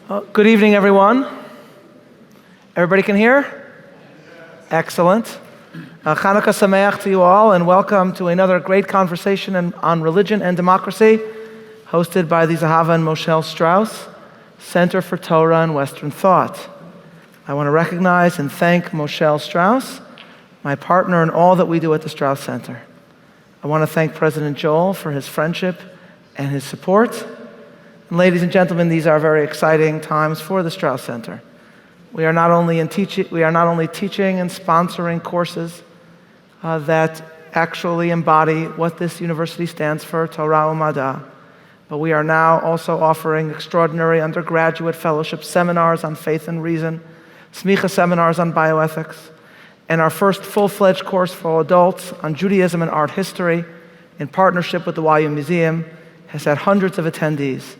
Good evening, everyone. Everybody can hear? Excellent. Chanukah Sameach to you all, and welcome to another great conversation on religion and democracy, hosted by the Zahava and Moshel Strauss Center for Torah and Western Thought. I want to recognize and thank Moshel Strauss, my partner in all that we do at the Strauss Center. I want to thank President Joel for his friendship and his support. And ladies and gentlemen, these are very exciting times for the Strauss Center. We are not only teaching and sponsoring courses that actually embody what this university stands for, Torah Umada, but we are now also offering extraordinary undergraduate fellowship seminars on faith and reason, smicha seminars on bioethics, and our first full-fledged course for adults on Judaism and art history, in partnership with the YU Museum, has had hundreds of attendees.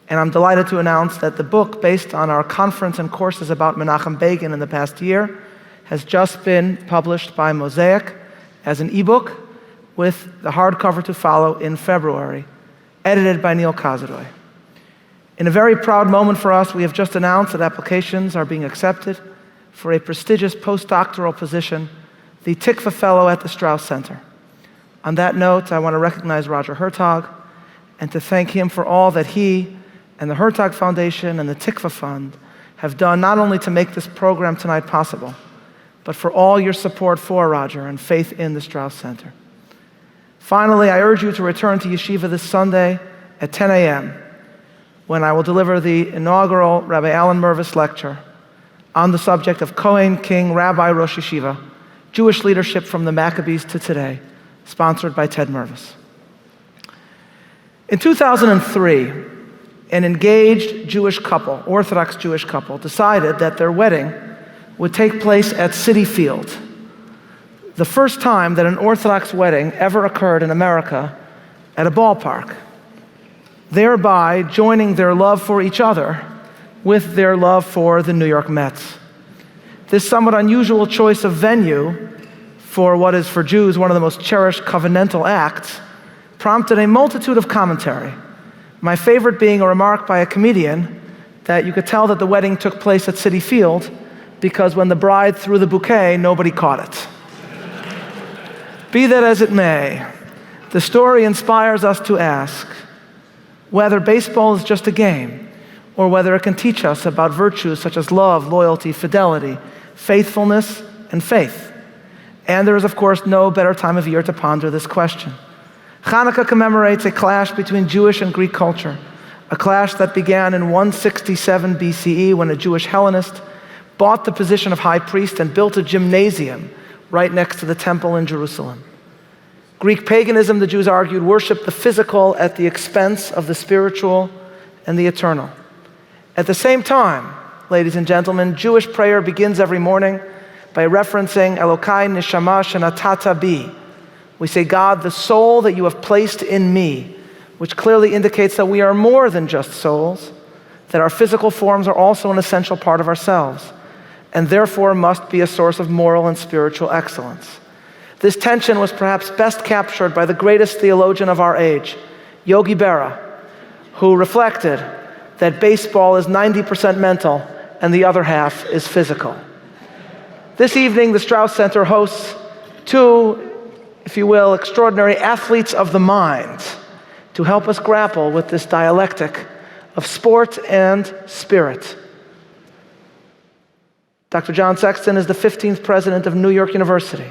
And I'm delighted to announce that the book, based on our conference and courses about Menachem Begin in the past year, has just been published by Mosaic as an ebook, with the hardcover to follow in February, edited by Neil Kazadoy. In a very proud moment for us, we have just announced that applications are being accepted for a prestigious postdoctoral position, the Tikva Fellow at the Strauss Center. On that note, I want to recognize Roger Hertog and to thank him for all that he and the Hertog Foundation and the Tikva Fund have done, not only to make this program tonight possible, but for all your support for Roger and faith in the Strauss Center. Finally, I urge you to return to Yeshiva this Sunday at 10 a.m., when I will deliver the inaugural Rabbi Alan Mervis lecture on the subject of Kohen King Rabbi Rosh Yeshiva, Jewish leadership from the Maccabees to today, sponsored by Ted Mervis. In 2003, an engaged Jewish couple, Orthodox Jewish couple, decided that their wedding would take place at Citi Field, the first time that an Orthodox wedding ever occurred in America at a ballpark, thereby joining their love for each other with their love for the New York Mets. This somewhat unusual choice of venue for what is for Jews one of the most cherished covenantal acts prompted a multitude of commentary. My favorite being a remark by a comedian that you could tell that the wedding took place at Citi Field because when the bride threw the bouquet, nobody caught it. Be that as it may, the story inspires us to ask whether baseball is just a game or whether it can teach us about virtues such as love, loyalty, fidelity, faithfulness, and faith. And there is, of course, no better time of year to ponder this question. Chanukah commemorates a clash between Jewish and Greek culture, a clash that began in 167 BCE when a Jewish Hellenist bought the position of high priest and built a gymnasium right next to the temple in Jerusalem. Greek paganism, the Jews argued, worshiped the physical at the expense of the spiritual and the eternal. At the same time, ladies and gentlemen, Jewish prayer begins every morning by referencing Elokai neshama shenatata bi. We say, God, the soul that you have placed in me, which clearly indicates that we are more than just souls, that our physical forms are also an essential part of ourselves, and therefore must be a source of moral and spiritual excellence. This tension was perhaps best captured by the greatest theologian of our age, Yogi Berra, who reflected that baseball is 90% mental and the other half is physical. This evening, the Strauss Center hosts two, if you will, extraordinary athletes of the mind to help us grapple with this dialectic of sport and spirit. Dr. John Sexton is the 15th president of New York University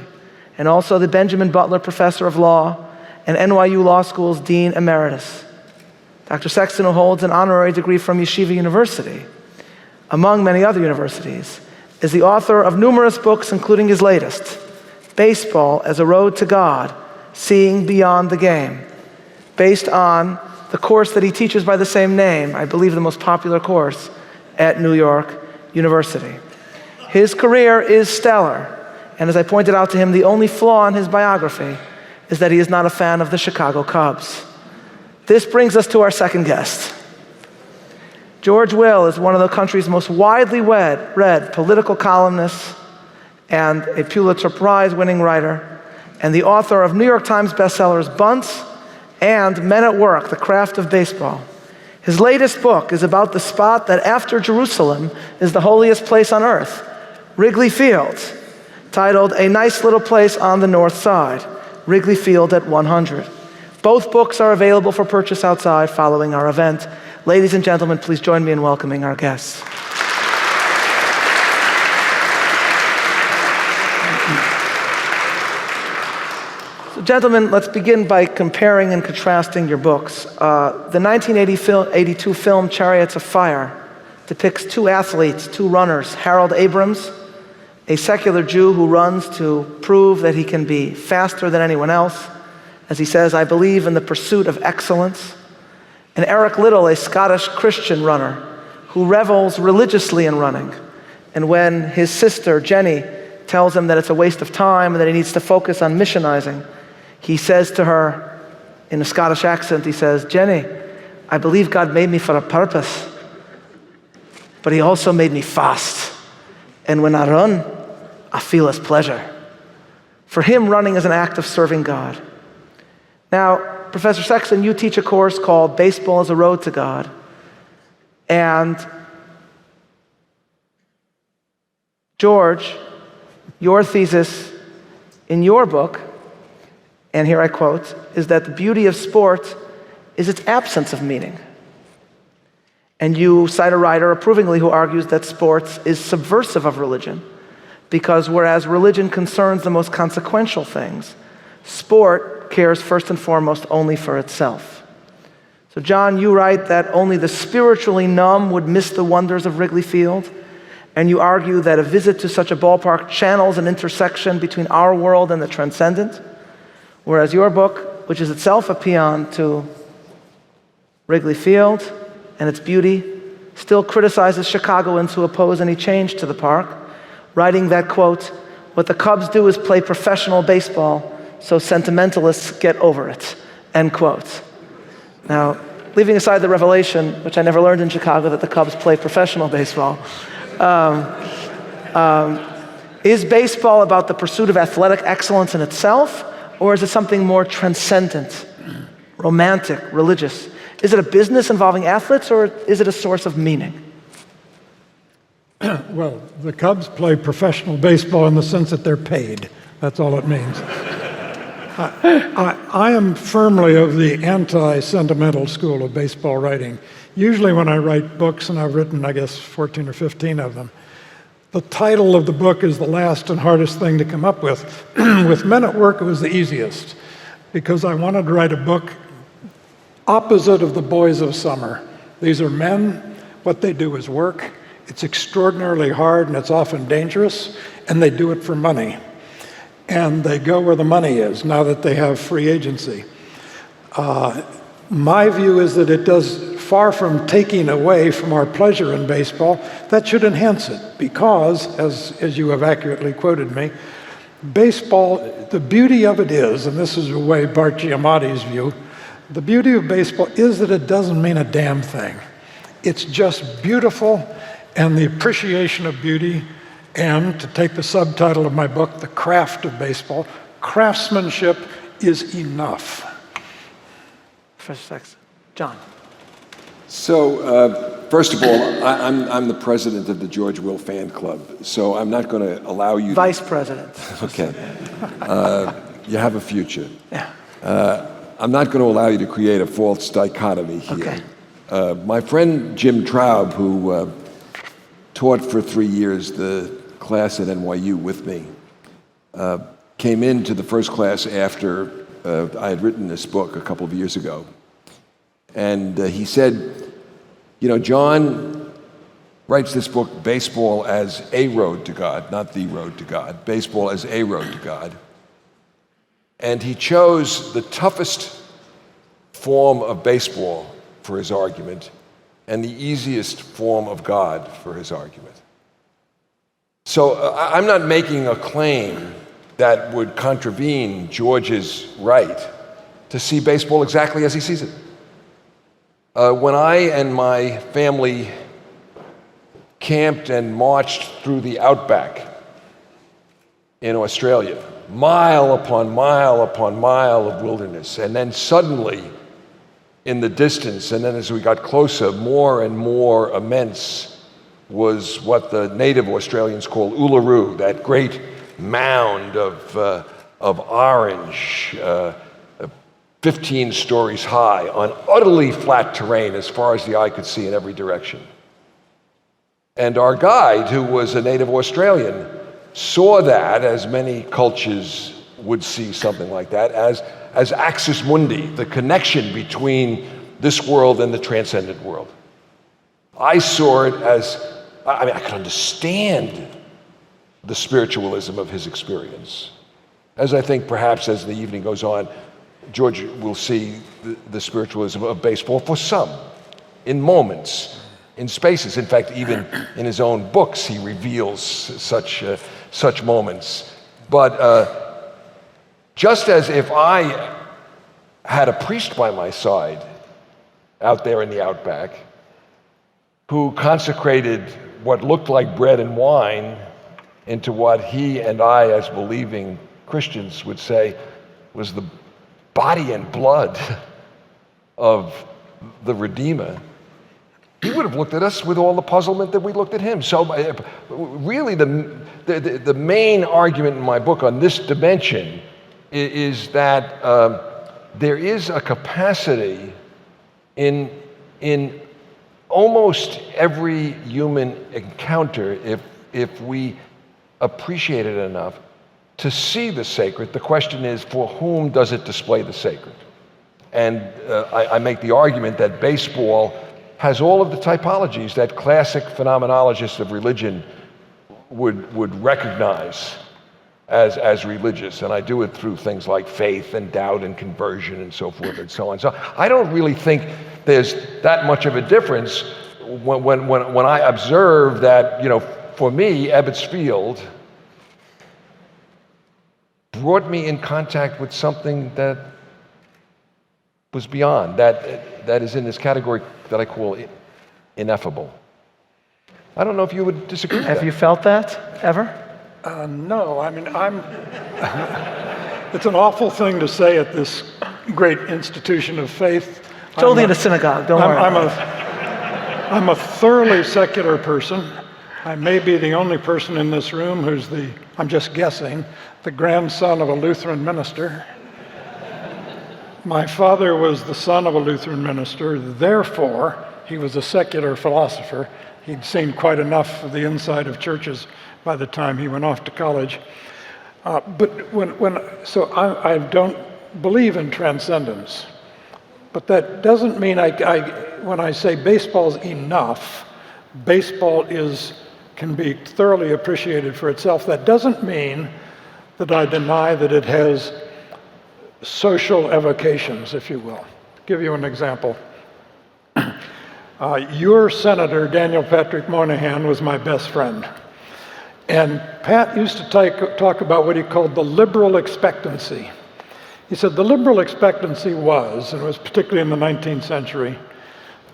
and also the Benjamin Butler Professor of Law and NYU Law School's Dean Emeritus. Dr. Sexton, who holds an honorary degree from Yeshiva University, among many other universities, is the author of numerous books, including his latest, Baseball as a Road to God, Seeing Beyond the Game, based on the course that he teaches by the same name, I believe the most popular course at New York University. His career is stellar, and as I pointed out to him, the only flaw in his biography is that he is not a fan of the Chicago Cubs. This brings us to our second guest. George Will is one of the country's most widely read political columnists and a Pulitzer Prize-winning writer, and the author of New York Times bestsellers Bunts and Men at Work, The Craft of Baseball. His latest book is about the spot that after Jerusalem is the holiest place on earth, Wrigley Field, titled A Nice Little Place on the North Side, Wrigley Field at 100. Both books are available for purchase outside following our event. Ladies and gentlemen, please join me in welcoming our guests. So, gentlemen, let's begin by comparing and contrasting your books. The 1982 film Chariots of Fire depicts two athletes, two runners, Harold Abrams, a secular Jew who runs to prove that he can be faster than anyone else. As he says, I believe in the pursuit of excellence. And Eric Liddell, a Scottish Christian runner who revels religiously in running. And when his sister, Jenny, tells him that it's a waste of time and that he needs to focus on missionizing, he says to her in a Scottish accent, he says, Jenny, I believe God made me for a purpose, but he also made me fast. And when I run, I feel his pleasure. For him, running is an act of serving God. Now, Professor Sexton, you teach a course called Baseball as a Road to God. And George, your thesis in your book, and here I quote, is that the beauty of sport is its absence of meaning. And you cite a writer approvingly who argues that sports is subversive of religion, because whereas religion concerns the most consequential things, sport cares first and foremost only for itself. So John, you write that only the spiritually numb would miss the wonders of Wrigley Field, and you argue that a visit to such a ballpark channels an intersection between our world and the transcendent, whereas your book, which is itself a paean to Wrigley Field and its beauty, still criticizes Chicagoans who oppose any change to the park, writing that, quote, what the Cubs do is play professional baseball, so sentimentalists get over it, end quote. Now, leaving aside the revelation, which I never learned in Chicago, that the Cubs play professional baseball, is baseball about the pursuit of athletic excellence in itself, or is it something more transcendent, romantic, religious? Is it a business involving athletes, or is it a source of meaning? Well, the Cubs play professional baseball in the sense that they're paid. That's all it means. I am firmly of the anti-sentimental school of baseball writing. Usually when I write books, and I've written, I guess, 14 or 15 of them, the title of the book is the last and hardest thing to come up with. With Men at Work, it was the easiest, because I wanted to write a book opposite of the boys of summer. These are men. What they do is work. It's extraordinarily hard, and it's often dangerous, and they do it for money. And they go where the money is now that they have free agency. My view is that it does, far from taking away from our pleasure in baseball, that should enhance it, because, as you have accurately quoted me, baseball, the beauty of it is, and this is the way Bart Giamatti's view, the beauty of baseball is that it doesn't mean a damn thing. It's just beautiful, and the appreciation of beauty, and to take the subtitle of my book, The Craft of Baseball, craftsmanship is enough. Professor Sexton. John. So, first of all, I'm the president of the George Will Fan Club, so I'm not going to allow you... Vice president. Okay. You have a future. Yeah. I'm not going to allow you to create a false dichotomy here. Okay. My friend Jim Traub, who taught for 3 years the class at NYU with me, came into the first class after I had written this book a couple of years ago. And he said, you know, John writes this book, Baseball as a Road to God, not the Road to God, Baseball as a Road to God. And he chose the toughest form of baseball for his argument and the easiest form of God for his argument. So I'm not making a claim that would contravene George's right to see baseball exactly as he sees it. When I and my family camped and marched through the outback in Australia, mile upon mile upon mile of wilderness, and then suddenly in the distance. And then as we got closer, more and more immense was what the native Australians call Uluru, that great mound of orange, 15 stories high on utterly flat terrain as far as the eye could see in every direction. And our guide, who was a native Australian, saw that, as many cultures would see something like that, as axis mundi, the connection between this world and the transcendent world. I saw it as, I could understand the spiritualism of his experience. As I think perhaps as the evening goes on, George will see the spiritualism of baseball for some, in moments, in spaces. In fact, even in his own books, he reveals such moments. But just as if I had a priest by my side out there in the outback who consecrated what looked like bread and wine into what he and I, as believing Christians, would say was the body and blood of the Redeemer, he would have looked at us with all the puzzlement that we looked at him. So really the main argument in my book on this dimension is that there is a capacity in almost every human encounter, if we appreciate it enough, to see the sacred. The question is, for whom does it display the sacred? And I make the argument that baseball has all of the typologies that classic phenomenologists of religion would recognize as religious, and I do it through things like faith and doubt and conversion and so forth and so on. So I don't really think there's that much of a difference when I observe that, for me, Ebbets Field brought me in contact with something that was beyond, that is in this category that I call ineffable. I don't know if you would disagree with that. Have you felt that ever? No, it's an awful thing to say at this great institution of faith. It's only in a synagogue, don't worry. I'm a thoroughly secular person. I may be the only person in this room who's I'm just guessing, the grandson of a Lutheran minister. My father was the son of a Lutheran minister, therefore he was a secular philosopher. He'd seen quite enough of the inside of churches by the time he went off to college. But I don't believe in transcendence. But that doesn't mean when I say baseball's enough, baseball can be thoroughly appreciated for itself. That doesn't mean that I deny that it has social evocations, if you will. I'll give you an example. Your senator, Daniel Patrick Moynihan, was my best friend. And Pat used to talk about what he called the liberal expectancy. He said the liberal expectancy was, and it was particularly in the 19th century,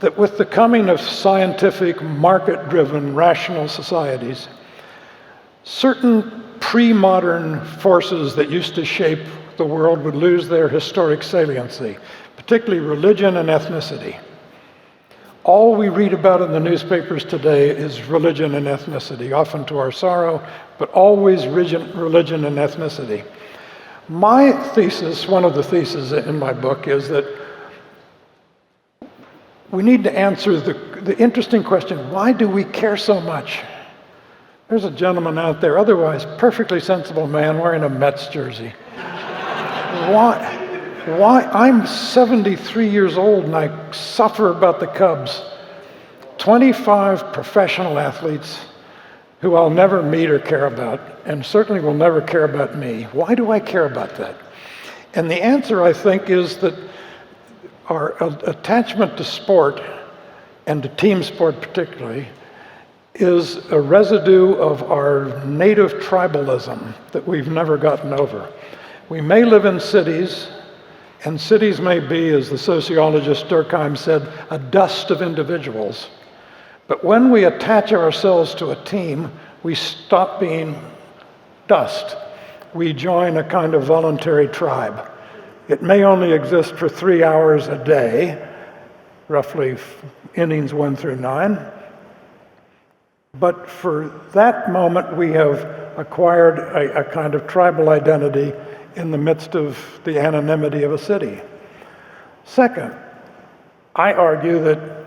that with the coming of scientific, market-driven, rational societies, certain pre-modern forces that used to shape the world would lose their historic saliency, particularly religion and ethnicity. All we read about in the newspapers today is religion and ethnicity, often to our sorrow, but always religion and ethnicity. My thesis, one of the theses in my book, is that we need to answer the interesting question, why do we care so much? There's a gentleman out there, otherwise perfectly sensible man, wearing a Mets jersey. Why? I'm 73 years old and I suffer about the Cubs. 25 professional athletes who I'll never meet or care about, and certainly will never care about me. Why do I care about that? And the answer, I think, is that our attachment to sport, and to team sport particularly, is a residue of our native tribalism that we've never gotten over. We may live in cities, and cities may be, as the sociologist Durkheim said, a dust of individuals. But when we attach ourselves to a team, we stop being dust. We join a kind of voluntary tribe. It may only exist for 3 hours a day, roughly innings 1 through 9. But for that moment, we have acquired a kind of tribal identity in the midst of the anonymity of a city. Second, I argue that,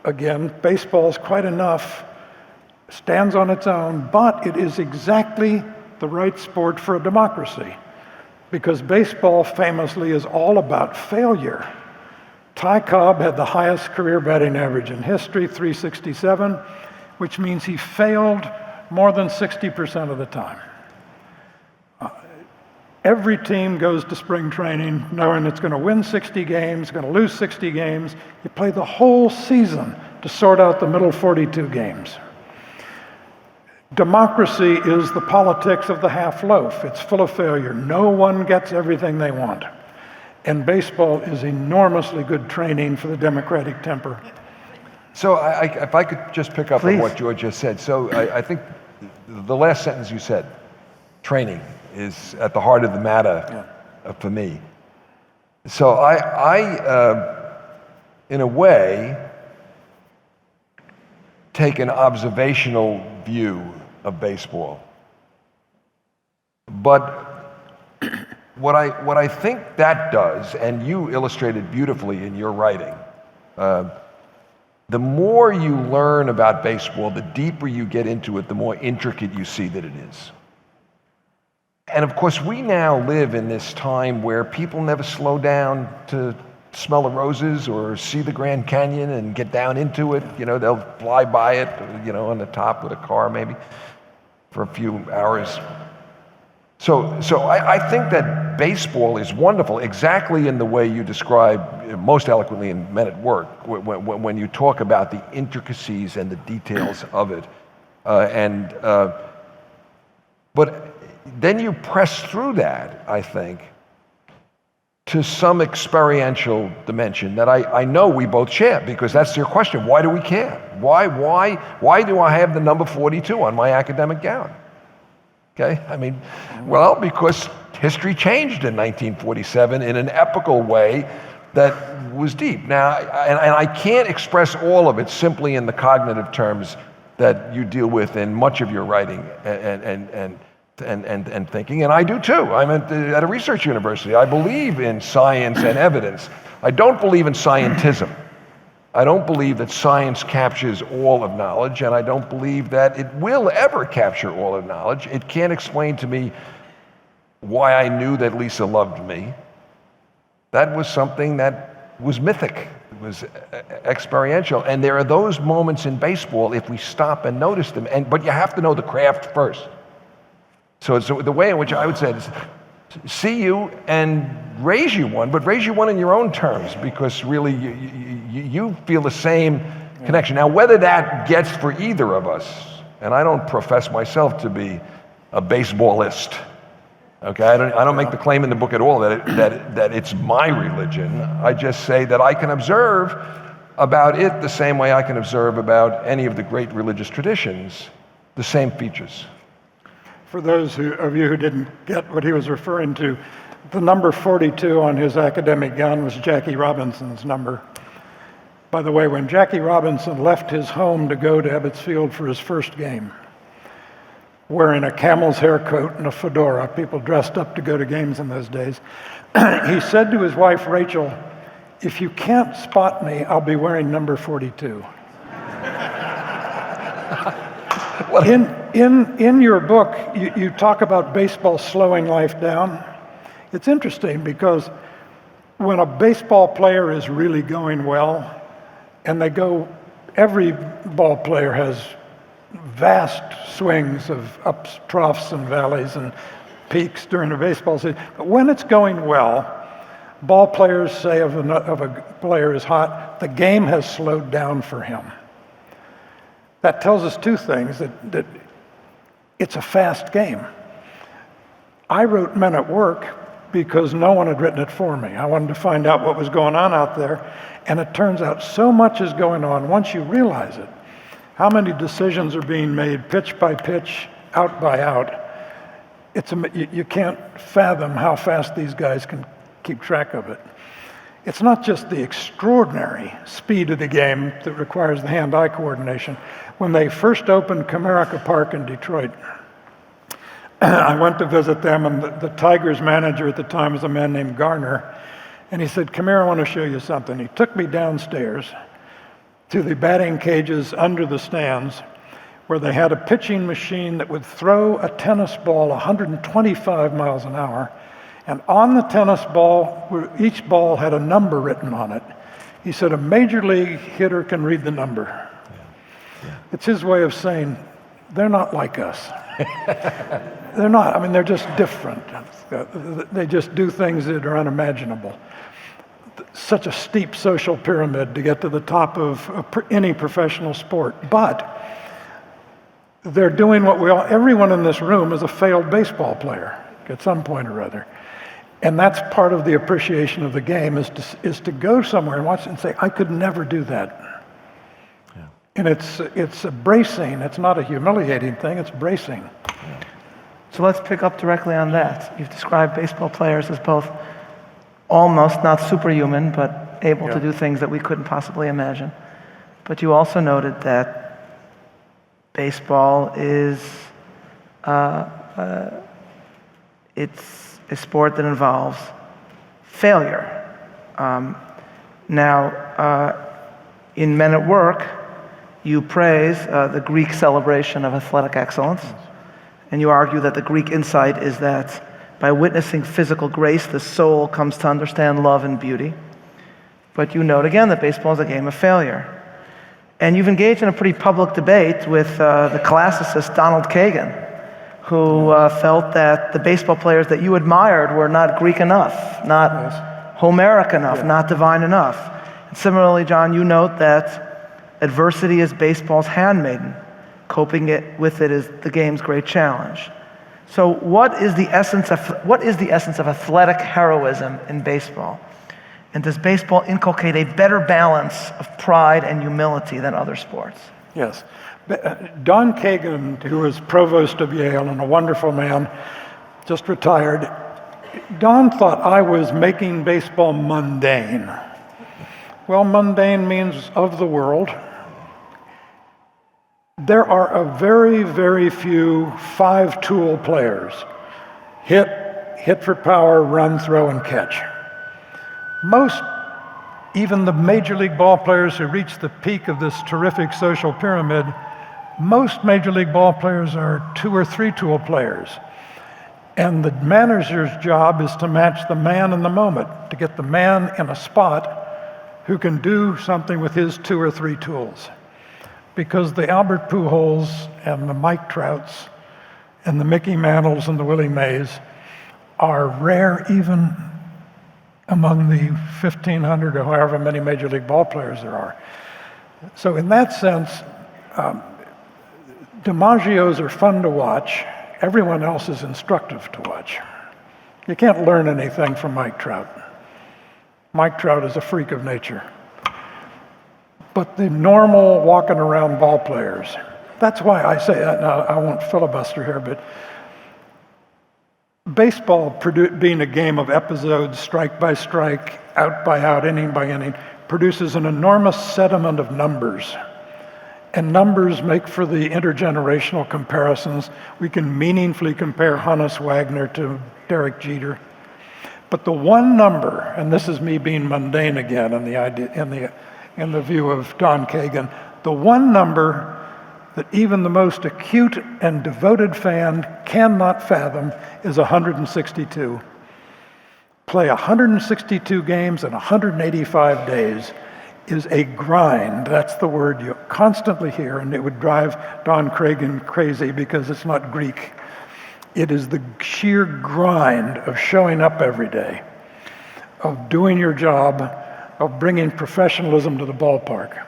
again, baseball is quite enough, stands on its own, but it is exactly the right sport for a democracy, because baseball famously is all about failure. Ty Cobb had the highest career batting average in history, 367, which means he failed more than 60% of the time. Every team goes to spring training knowing it's going to win 60 games, going to lose 60 games. You play the whole season to sort out the middle 42 games. Democracy is the politics of the half loaf. It's full of failure. No one gets everything they want. And baseball is enormously good training for the democratic temper. So if I could just pick up Please. on what George just said. So I think the last sentence you said, training, is at the heart of the matter for me. So I in a way, take an observational view of baseball. But what I think that does, and you illustrated beautifully in your writing, the more you learn about baseball, the deeper you get into it, the more intricate you see that it is. And of course, we now live in this time where people never slow down to smell the roses or see the Grand Canyon and get down into it. You know, they'll fly by it, you know, on the top with a car maybe for a few hours. So I think that baseball is wonderful, exactly in the way you describe most eloquently in Men at Work, when you talk about the intricacies and the details of it. But then you press through that, I think, to some experiential dimension that I know we both share, because that's your question. Why do we care? Why do I have the number 42 on my academic gown? Okay, I mean, well, because history changed in 1947 in an epical way that was deep. Now, and I can't express all of it simply in the cognitive terms that you deal with in much of your writing and thinking, and I do too. I'm at a research university. I believe in science and evidence. I don't believe in scientism. I don't believe that science captures all of knowledge, and I don't believe that it will ever capture all of knowledge. It can't explain to me why I knew that Lisa loved me. That was something that was mythic. It was experiential. And there are those moments in baseball, if we stop and notice them, but you have to know the craft first. So the way in which I would say it is, see you and raise you one, but raise you one in your own terms, because really you feel the same connection. Now, whether that gets for either of us, and I don't profess myself to be a baseballist, okay? I don't make the claim in the book at all that it's my religion. I just say that I can observe about it the same way I can observe about any of the great religious traditions, the same features. For those of you who didn't get what he was referring to, the number 42 on his academic gown was Jackie Robinson's number. By the way, when Jackie Robinson left his home to go to Ebbets Field for his first game, wearing a camel's hair coat and a fedora, people dressed up to go to games in those days, he said to his wife, Rachel, "If you can't spot me, I'll be wearing number 42. In your book, you talk about baseball slowing life down. It's interesting because when a baseball player is really going well, and every ball player has vast swings of ups, troughs, and valleys and peaks during a baseball season. But when it's going well, ball players say of a player is hot, the game has slowed down for him. That tells us two things, that it's a fast game. I wrote Men at Work because no one had written it for me. I wanted to find out what was going on out there, and it turns out so much is going on once you realize it. How many decisions are being made pitch by pitch, out by out? You can't fathom how fast these guys can keep track of it. It's not just the extraordinary speed of the game that requires the hand-eye coordination. When they first opened Comerica Park in Detroit, I went to visit them, and the Tigers manager at the time was a man named Garner, and he said, "Come here, I want to show you something." He took me downstairs to the batting cages under the stands, where they had a pitching machine that would throw a tennis ball 125 miles an hour, and on the tennis ball, each ball had a number written on it. He said, "A major league hitter can read the number." It's his way of saying, they're not like us. They're not. I mean, they're just different. They just do things that are unimaginable. Such a steep social pyramid to get to the top of any professional sport. But they're doing what everyone in this room is a failed baseball player at some point or other. And that's part of the appreciation of the game, is to go somewhere and watch it and say, I could never do that. Yeah. And it's bracing. It's not a humiliating thing, it's bracing. Yeah. So let's pick up directly on that. You've described baseball players as both almost not superhuman, but able to do things that we couldn't possibly imagine. But you also noted that baseball is it's a sport that involves failure. In Men at Work, you praise the Greek celebration of athletic excellence, and you argue that the Greek insight is that by witnessing physical grace, the soul comes to understand love and beauty. But you note again that baseball is a game of failure. And you've engaged in a pretty public debate with the classicist Donald Kagan, who felt that the baseball players that you admired were not Greek enough, not Homeric enough, not divine enough. And similarly, John, you note that adversity is baseball's handmaiden. Coping with it is the game's great challenge. So what is the essence of athletic heroism in baseball? And does baseball inculcate a better balance of pride and humility than other sports? Yes. Don Kagan, who was provost of Yale and a wonderful man, just retired, Don thought I was making baseball mundane. Well, mundane means of the world. There are a very, very few five-tool players. Hit for power, run, throw, and catch. Most, even the major league ball players who reach the peak of this terrific social pyramid, most major league ball players are two or three tool players. And the manager's job is to match the man in the moment, to get the man in a spot who can do something with his two or three tools. Because the Albert Pujols and the Mike Trouts and the Mickey Mantles and the Willie Mays are rare even among the 1,500 or however many major league ball players there are. So in that sense, DiMaggio's are fun to watch. Everyone else is instructive to watch. You can't learn anything from Mike Trout. Mike Trout is a freak of nature. But the normal walking around ball players, that's why I say that. Now, I won't filibuster here, but baseball being a game of episodes, strike by strike, out by out, inning by inning, produces an enormous sediment of numbers. And numbers make for the intergenerational comparisons. We can meaningfully compare Hannes Wagner to Derek Jeter. But the one number, and this is me being mundane again in the view of Don Kagan, the one number that even the most acute and devoted fan cannot fathom is 162. Play 162 games in 185 days is a grind. That's the word you constantly hear, and it would drive Don Kagan crazy because it's not Greek. It is the sheer grind of showing up every day, of doing your job, of bringing professionalism to the ballpark.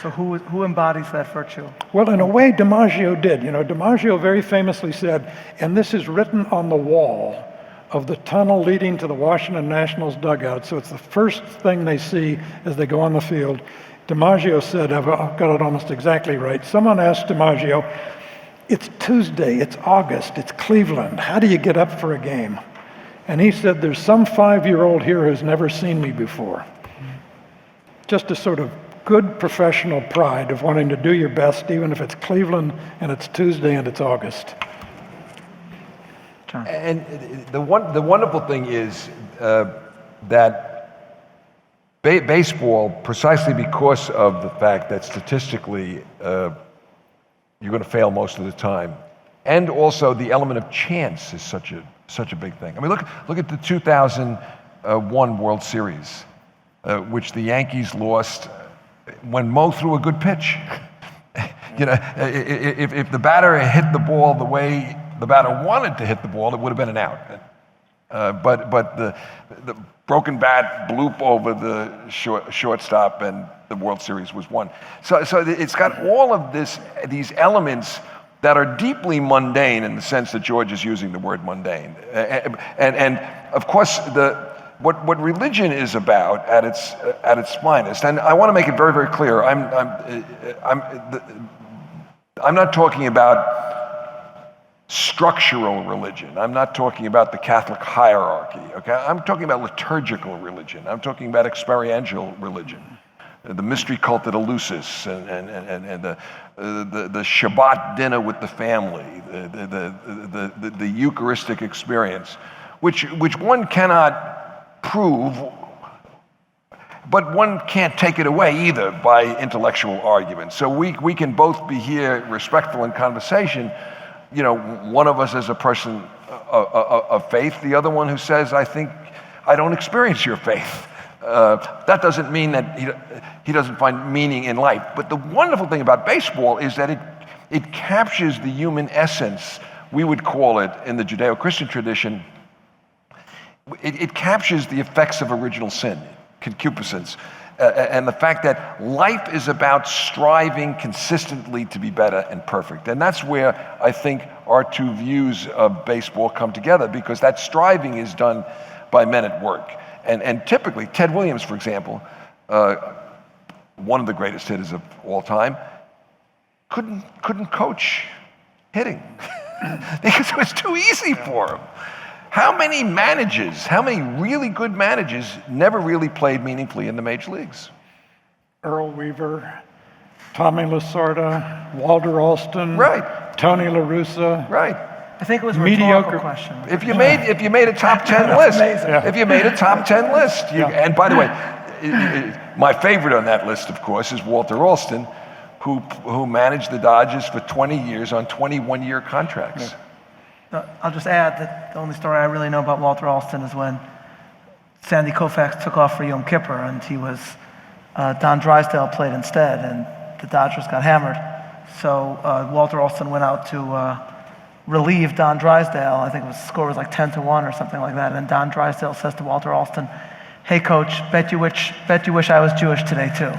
So who embodies that virtue? Well, in a way, DiMaggio did. You know, DiMaggio very famously said, and this is written on the wall of the tunnel leading to the Washington Nationals dugout, so it's the first thing they see as they go on the field. DiMaggio said, I've got it almost exactly right. Someone asked DiMaggio, it's Tuesday, it's August, it's Cleveland. How do you get up for a game? And he said, there's some 5-year-old here who's never seen me before. just a sort of good professional pride of wanting to do your best, even if it's Cleveland and it's Tuesday and it's August. John. And the wonderful thing is that baseball, precisely because of the fact that statistically you're going to fail most of the time, and also the element of chance is such a big thing. I mean, look at the 2001 World Series, which the Yankees lost when Mo threw a good pitch. You know, if the batter had hit the ball the way the batter wanted to hit the ball, it would have been an out. But the broken bat bloop over the shortstop, and the World Series was won. So it's got all of these elements that are deeply mundane in the sense that George is using the word mundane. And of course, what religion is about at its finest, and I want to make it very, very clear, I'm not talking about structural religion. I'm not talking about the Catholic hierarchy, okay? I'm talking about liturgical religion. I'm talking about experiential religion. The mystery cult at Eleusis, and the Shabbat dinner with the family, the Eucharistic experience, which one cannot prove, but one can't take it away either by intellectual argument. So we can both be here respectful in conversation. You know, one of us is a person of faith, the other one who says, I don't experience your faith. That doesn't mean that he doesn't find meaning in life. But the wonderful thing about baseball is that it captures the human essence, we would call it in the Judeo-Christian tradition. It captures the effects of original sin, concupiscence, and the fact that life is about striving consistently to be better and perfect. And that's where I think our two views of baseball come together, because that striving is done by men at work. And typically, Ted Williams, for example, one of the greatest hitters of all time, couldn't coach hitting because it was too easy for him. How many really good managers never really played meaningfully in the major leagues? Earl Weaver, Tommy Lasorda, Walter Alston, Right. Tony La Russa. Right. I think it was a Mediocre rhetorical question. If you made a top 10 list, if you made a top 10 list, and by the way, my favorite on that list, of course, is Walter Alston, who managed the Dodgers for 20 years on 21-year contracts. I'll just add that the only story I really know about Walter Alston is when Sandy Koufax took off for Yom Kippur, and Don Drysdale played instead, and the Dodgers got hammered. So Walter Alston went out to relieve Don Drysdale. I think the score was like 10-1 or something like that. And Don Drysdale says to Walter Alston, "Hey, coach, bet you wish I was Jewish today too."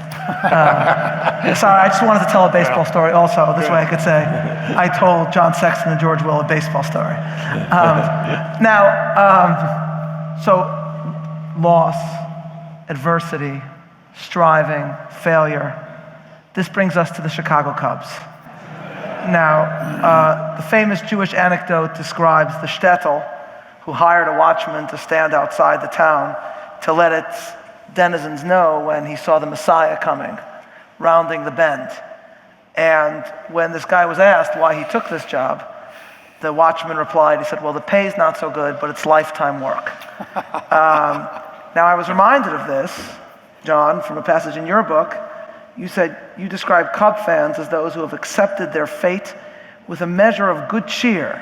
Sorry, I just wanted to tell a baseball story also. This way I could say, I told John Sexton and George Will a baseball story. So loss, adversity, striving, failure. This brings us to the Chicago Cubs. Now, the famous Jewish anecdote describes the shtetl who hired a watchman to stand outside the town to let its denizens know when he saw the Messiah coming, rounding the bend. And when this guy was asked why he took this job, the watchman replied, he said, "Well, the pay's not so good, but it's lifetime work." Now, I was reminded of this, John, from a passage in your book. You said you describe Cub fans as those who have accepted their fate with a measure of good cheer.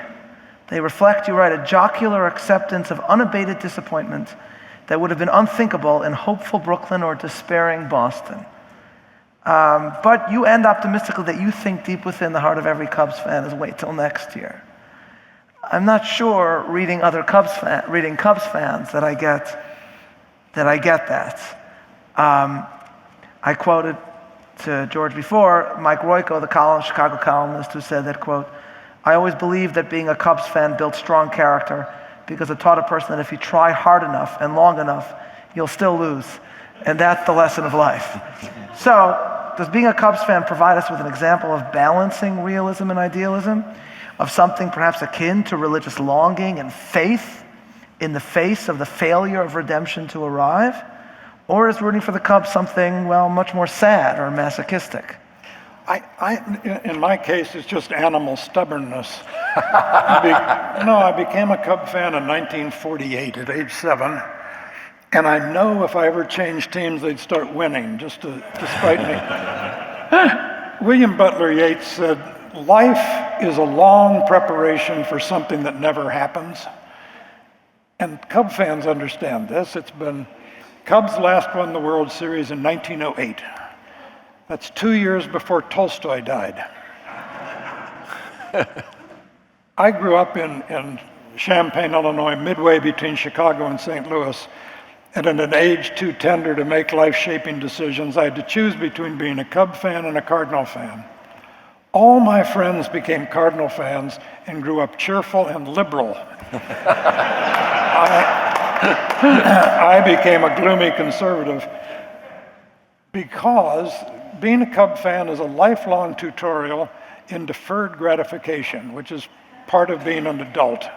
They reflect, you write, a jocular acceptance of unabated disappointment that would have been unthinkable in hopeful Brooklyn or despairing Boston. But you end optimistically that you think deep within the heart of every Cubs fan is wait till next year. I'm not sure reading Cubs fans that I get that. I quoted to George before Mike Royko, the Chicago columnist, who said that, quote, "I always believed that being a Cubs fan built strong character because it taught a person that if you try hard enough and long enough, you'll still lose. And that's the lesson of life." So, does being a Cubs fan provide us with an example of balancing realism and idealism, of something perhaps akin to religious longing and faith in the face of the failure of redemption to arrive? Or is rooting for the Cubs something, well, much more sad or masochistic? In my case, it's just animal stubbornness. I became a Cub fan in 1948 at age 7, and I know if I ever changed teams, they'd start winning, just to spite me. William Butler Yeats said, "Life is a long preparation for something that never happens." And Cub fans understand this. Cubs last won the World Series in 1908. That's 2 years before Tolstoy died. I grew up in Champaign, Illinois, midway between Chicago and St. Louis. And at an age too tender to make life-shaping decisions, I had to choose between being a Cub fan and a Cardinal fan. All my friends became Cardinal fans and grew up cheerful and liberal. I became a gloomy conservative because being a Cub fan is a lifelong tutorial in deferred gratification, which is part of being an adult.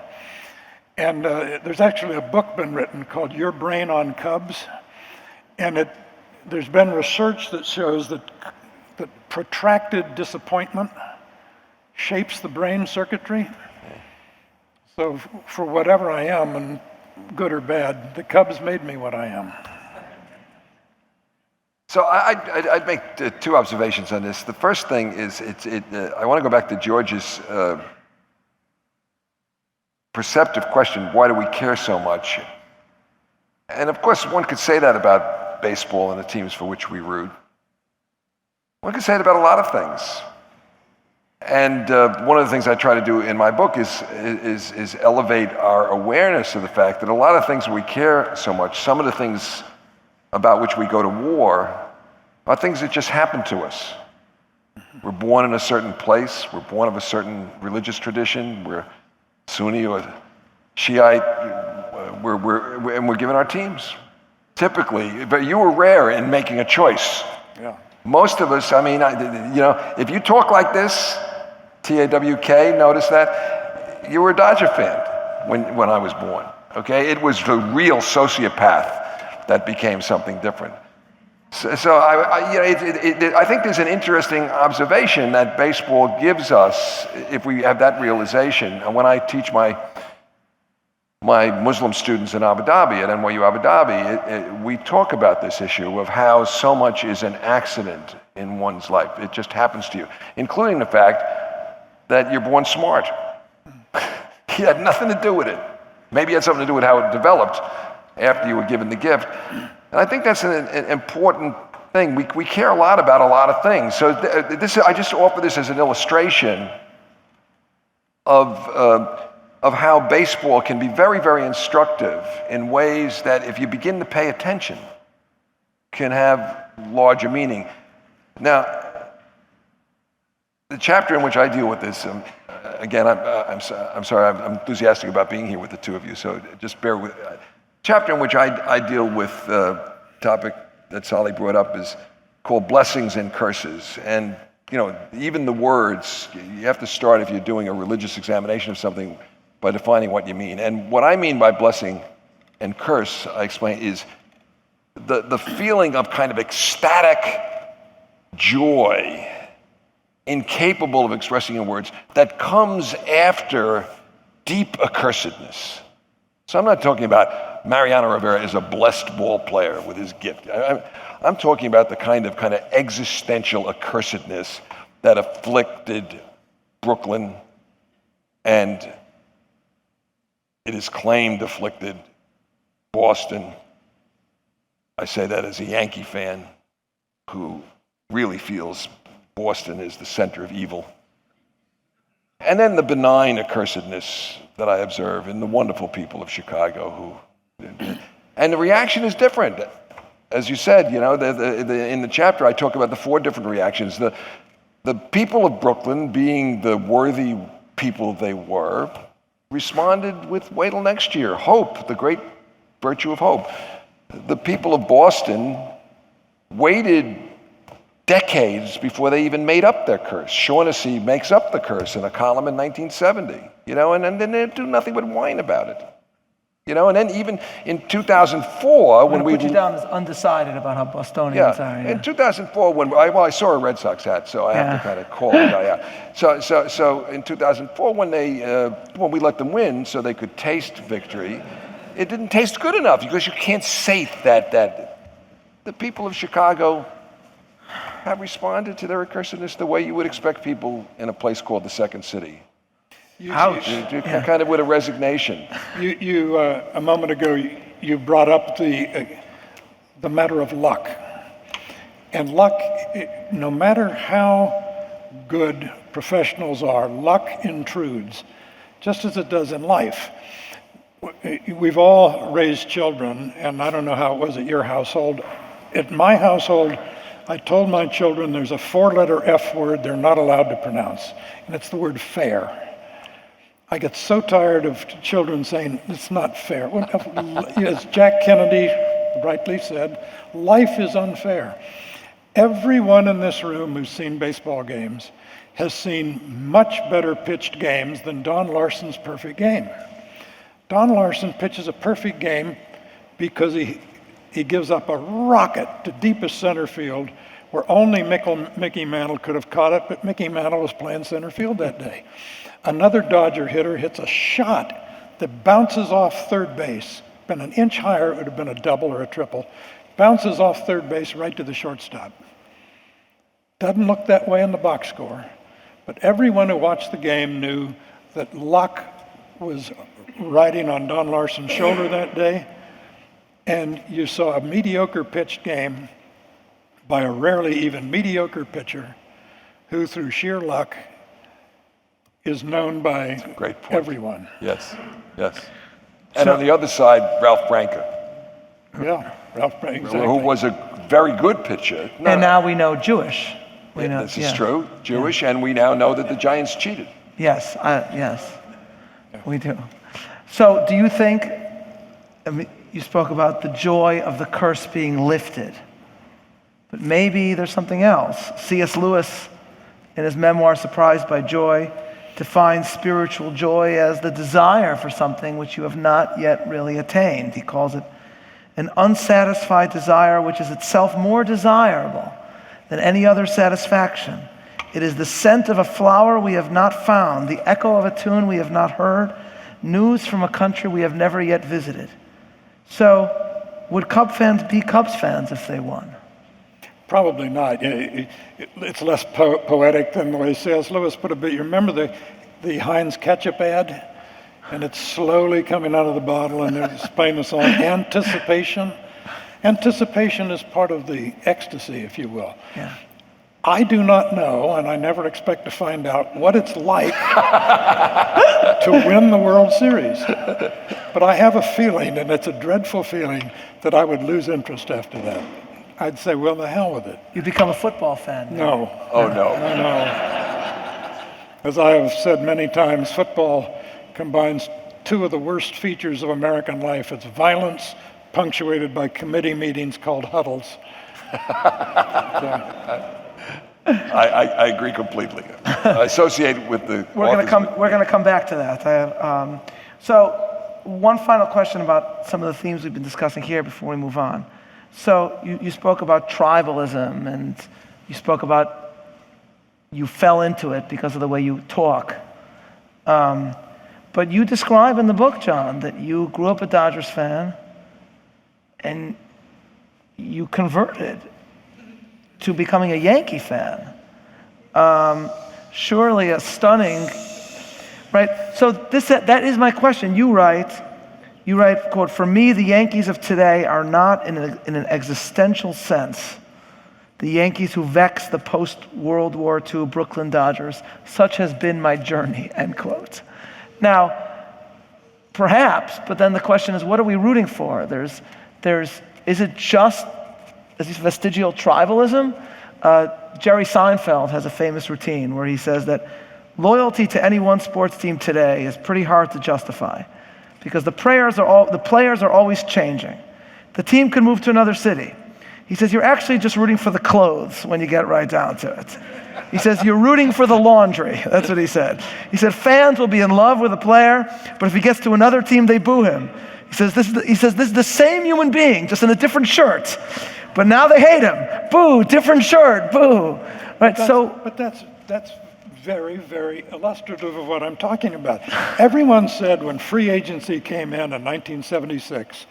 And there's actually a book been written called Your Brain on Cubs. And there's been research that shows that protracted disappointment shapes the brain circuitry. So for whatever I am, and good or bad, the Cubs made me what I am. So I'd make two observations on this. The first thing is, I want to go back to George's perceptive question, why do we care so much? And of course, one could say that about baseball and the teams for which we root. One could say it about a lot of things. And one of the things I try to do in my book is elevate our awareness of the fact that a lot of things we care so much, some of the things about which we go to war, are things that just happen to us. We're born in a certain place, we're born of a certain religious tradition, we're Sunni or Shiite, and we're given our teams. Typically, but you were rare in making a choice. Yeah. Most of us, if you talk like this, TAWK, notice that, you were a Dodger fan when I was born, okay? It was the real sociopath that became something different. So I think there's an interesting observation that baseball gives us if we have that realization. And when I teach my Muslim students in Abu Dhabi, at NYU Abu Dhabi, we talk about this issue of how so much is an accident in one's life. It just happens to you, including the fact that you're born smart. He had nothing to do with it. Maybe it had something to do with how it developed after you were given the gift. And I think that's an important thing. We care a lot about a lot of things. So I just offer this as an illustration of how baseball can be very, very instructive in ways that, if you begin to pay attention, can have larger meaning. Now, the chapter in which I deal with this, again, I'm sorry, I'm enthusiastic about being here with the two of you, so just bear with. Chapter in which I deal with the topic that Sally brought up is called Blessings and Curses. And even the words, you have to start, if you're doing a religious examination of something, by defining what you mean. And what I mean by blessing and curse, I explain, is the feeling of kind of ecstatic joy, incapable of expressing in words, that comes after deep accursedness. So I'm not talking about Mariano Rivera is a blessed ball player with his gift. I'm talking about the kind of existential accursedness that afflicted Brooklyn, and it is claimed afflicted Boston. I say that as a Yankee fan who really feels Boston is the center of evil. And then the benign accursedness that I observe in the wonderful people of Chicago and the reaction is different. As you said, in the chapter I talk about the 4 different reactions. The people of Brooklyn, being the worthy people they were, responded with wait till next year, hope, the great virtue of hope. The people of Boston waited decades before they even made up their curse. Shaughnessy makes up the curse in a column in 1970, and then they do nothing but whine about it. You know, and then even in 2004, I'm when going to put you down as undecided about how Bostonians are. in 2004, when I saw a Red Sox hat, so I have to kind of call the guy out. So in 2004, when we let them win, so they could taste victory, it didn't taste good enough because you can't say that the people of Chicago have responded to their recursiveness the way you would expect people in a place called the Second City. Ouch. Kind of with a resignation. You a moment ago, you brought up the matter of luck. And luck, no matter how good professionals are, luck intrudes, just as it does in life. We've all raised children, and I don't know how it was at your household. At my household, I told my children there's a 4-letter F word they're not allowed to pronounce, and it's the word fair. I get so tired of children saying, it's not fair. As Jack Kennedy rightly said, life is unfair. Everyone in this room who's seen baseball games has seen much better pitched games than Don Larson's perfect game. Don Larson pitches a perfect game because he gives up a rocket to deepest center field where only Mickey Mantle could have caught it, but Mickey Mantle was playing center field that day. Another Dodger hitter hits a shot that bounces off third base. Been an inch higher, it would have been a double or a triple. Bounces off third base right to the shortstop. Doesn't look that way in the box score, but everyone who watched the game knew that luck was riding on Don Larson's shoulder that day, and you saw a mediocre pitched game by a rarely even mediocre pitcher who, through sheer luck, is known by everyone. Yes. And on the other side, Ralph Branca. Yeah, Ralph Branca. Exactly. Who was a very good pitcher. And now we know Jewish. This is true, Jewish, and we now know that the Giants cheated. Yes, we do. So do you think, you spoke about the joy of the curse being lifted, but maybe there's something else. C.S. Lewis, in his memoir, Surprised by Joy, defines spiritual joy as the desire for something which you have not yet really attained. He calls it an unsatisfied desire which is itself more desirable than any other satisfaction. It is the scent of a flower we have not found, the echo of a tune we have not heard, news from a country we have never yet visited. So, would Cub fans be Cubs fans if they won? Probably not. It's less poetic than the way C.S. Lewis put it, but you remember the Heinz ketchup ad? And it's slowly coming out of the bottle, and it's playing the song Anticipation. Anticipation is part of the ecstasy, if you will. Yeah. I do not know, and I never expect to find out, what it's like to win the World Series. But I have a feeling, and it's a dreadful feeling, that I would lose interest after that. I'd say, well, the hell with it. You become a football fan. No. Oh, no. No. As I have said many times, football combines two of the worst features of American life. It's violence, punctuated by committee meetings called huddles. I agree completely. Associated with the. We're going to come back to that. So, one final question about some of the themes we've been discussing here before we move on. So, you spoke about tribalism, and you spoke about you fell into it because of the way you talk. But you describe in the book, John, that you grew up a Dodgers fan, and you converted to becoming a Yankee fan. Surely a stunning, right? So that is my question. You write, quote, "For me, the Yankees of today are not in an existential sense the Yankees who vex the post-World War II Brooklyn Dodgers. Such has been my journey," end quote. Now, perhaps, but then the question is, what are we rooting for? Is it just this vestigial tribalism? Jerry Seinfeld has a famous routine where he says that loyalty to any one sports team today is pretty hard to justify because the players are always changing. The team could move to another city. He says you're actually just rooting for the clothes when you get right down to it. He says you're rooting for the laundry. That's what he said. He said fans will be in love with a player, but if he gets to another team, they boo him. He says, this is the same human being, just in a different shirt. But now they hate him. Boo, different shirt, boo. Right, But that's very, very illustrative of what I'm talking about. Everyone said when free agency came in 1976,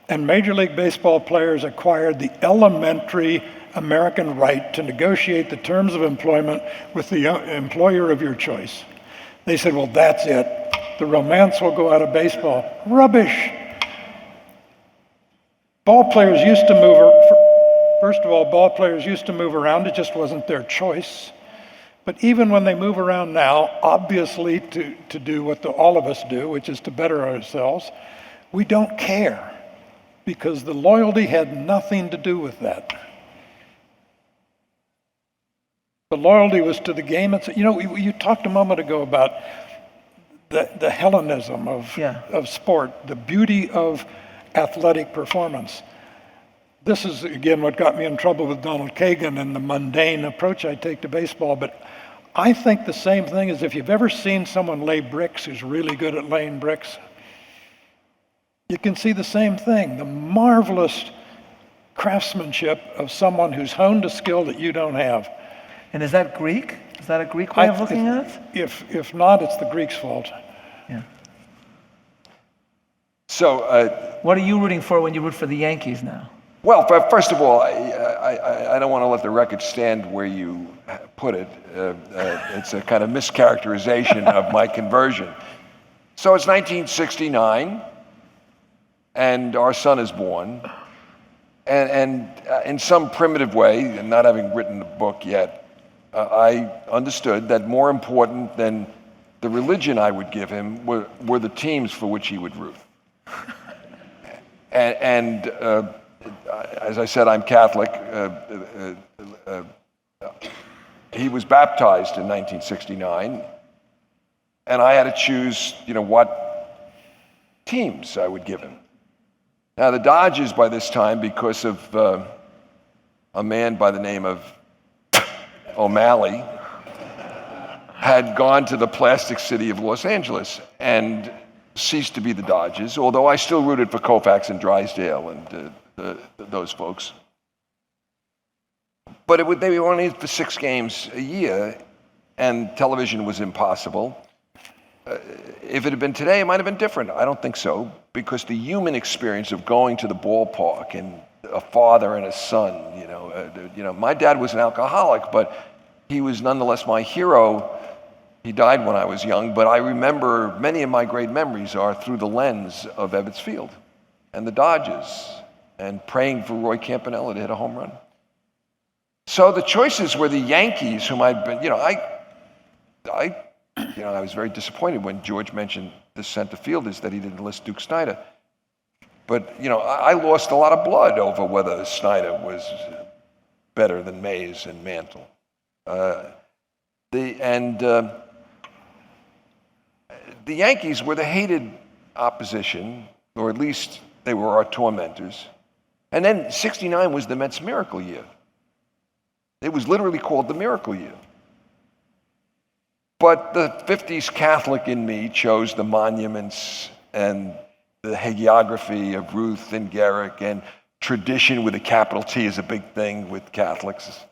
and Major League Baseball players acquired the elementary American right to negotiate the terms of employment with the employer of your choice. They said, well, that's it. The romance will go out of baseball. Rubbish. Ball players used to move, first of all, ball players used to move around. It just wasn't their choice. But even when they move around now, obviously to do what all of us do, which is to better ourselves, we don't care because the loyalty had nothing to do with that. The loyalty was to the game. You talked a moment ago about the Hellenism of sport, the beauty of athletic performance. This is, again, what got me in trouble with Donald Kagan and the mundane approach I take to baseball. But I think the same thing is if you've ever seen someone lay bricks who's really good at laying bricks, you can see the same thing, the marvelous craftsmanship of someone who's honed a skill that you don't have. And is that Greek? Is that a Greek way of looking at it? If not, it's the Greeks' fault. Yeah. So, what are you rooting for when you root for the Yankees now? well, first of all, I don't want to let the record stand where you put it. It's a kind of mischaracterization of my conversion. So it's 1969, and our son is born. And in some primitive way, and not having written the book yet, I understood that more important than the religion I would give him were the teams for which he would root. And as I said, I'm Catholic. He was baptized in 1969, and I had to choose, what teams I would give him. Now, the Dodgers by this time, because of a man by the name of O'Malley, had gone to the plastic city of Los Angeles and ceased to be the Dodgers, although I still rooted for Koufax and Drysdale and those folks. But they were only for 6 games a year, and television was impossible. If it had been today, it might have been different. I don't think so, because the human experience of going to the ballpark and a father and a son, my dad was an alcoholic, but he was nonetheless my hero. He died when I was young, but I remember many of my great memories are through the lens of Ebbets Field and the Dodgers and praying for Roy Campanella to hit a home run. So the choices were the Yankees, whom I'd been, I was very disappointed when George mentioned the center fielders that he didn't list Duke Snider. But, I lost a lot of blood over whether Snider was better than Mays and Mantle. The Yankees were the hated opposition, or at least they were our tormentors. And then 69 was the Mets' miracle year. It was literally called the miracle year. But the 50s Catholic in me chose the monuments and the hagiography of Ruth and Garrick, and tradition with a capital T is a big thing with Catholics,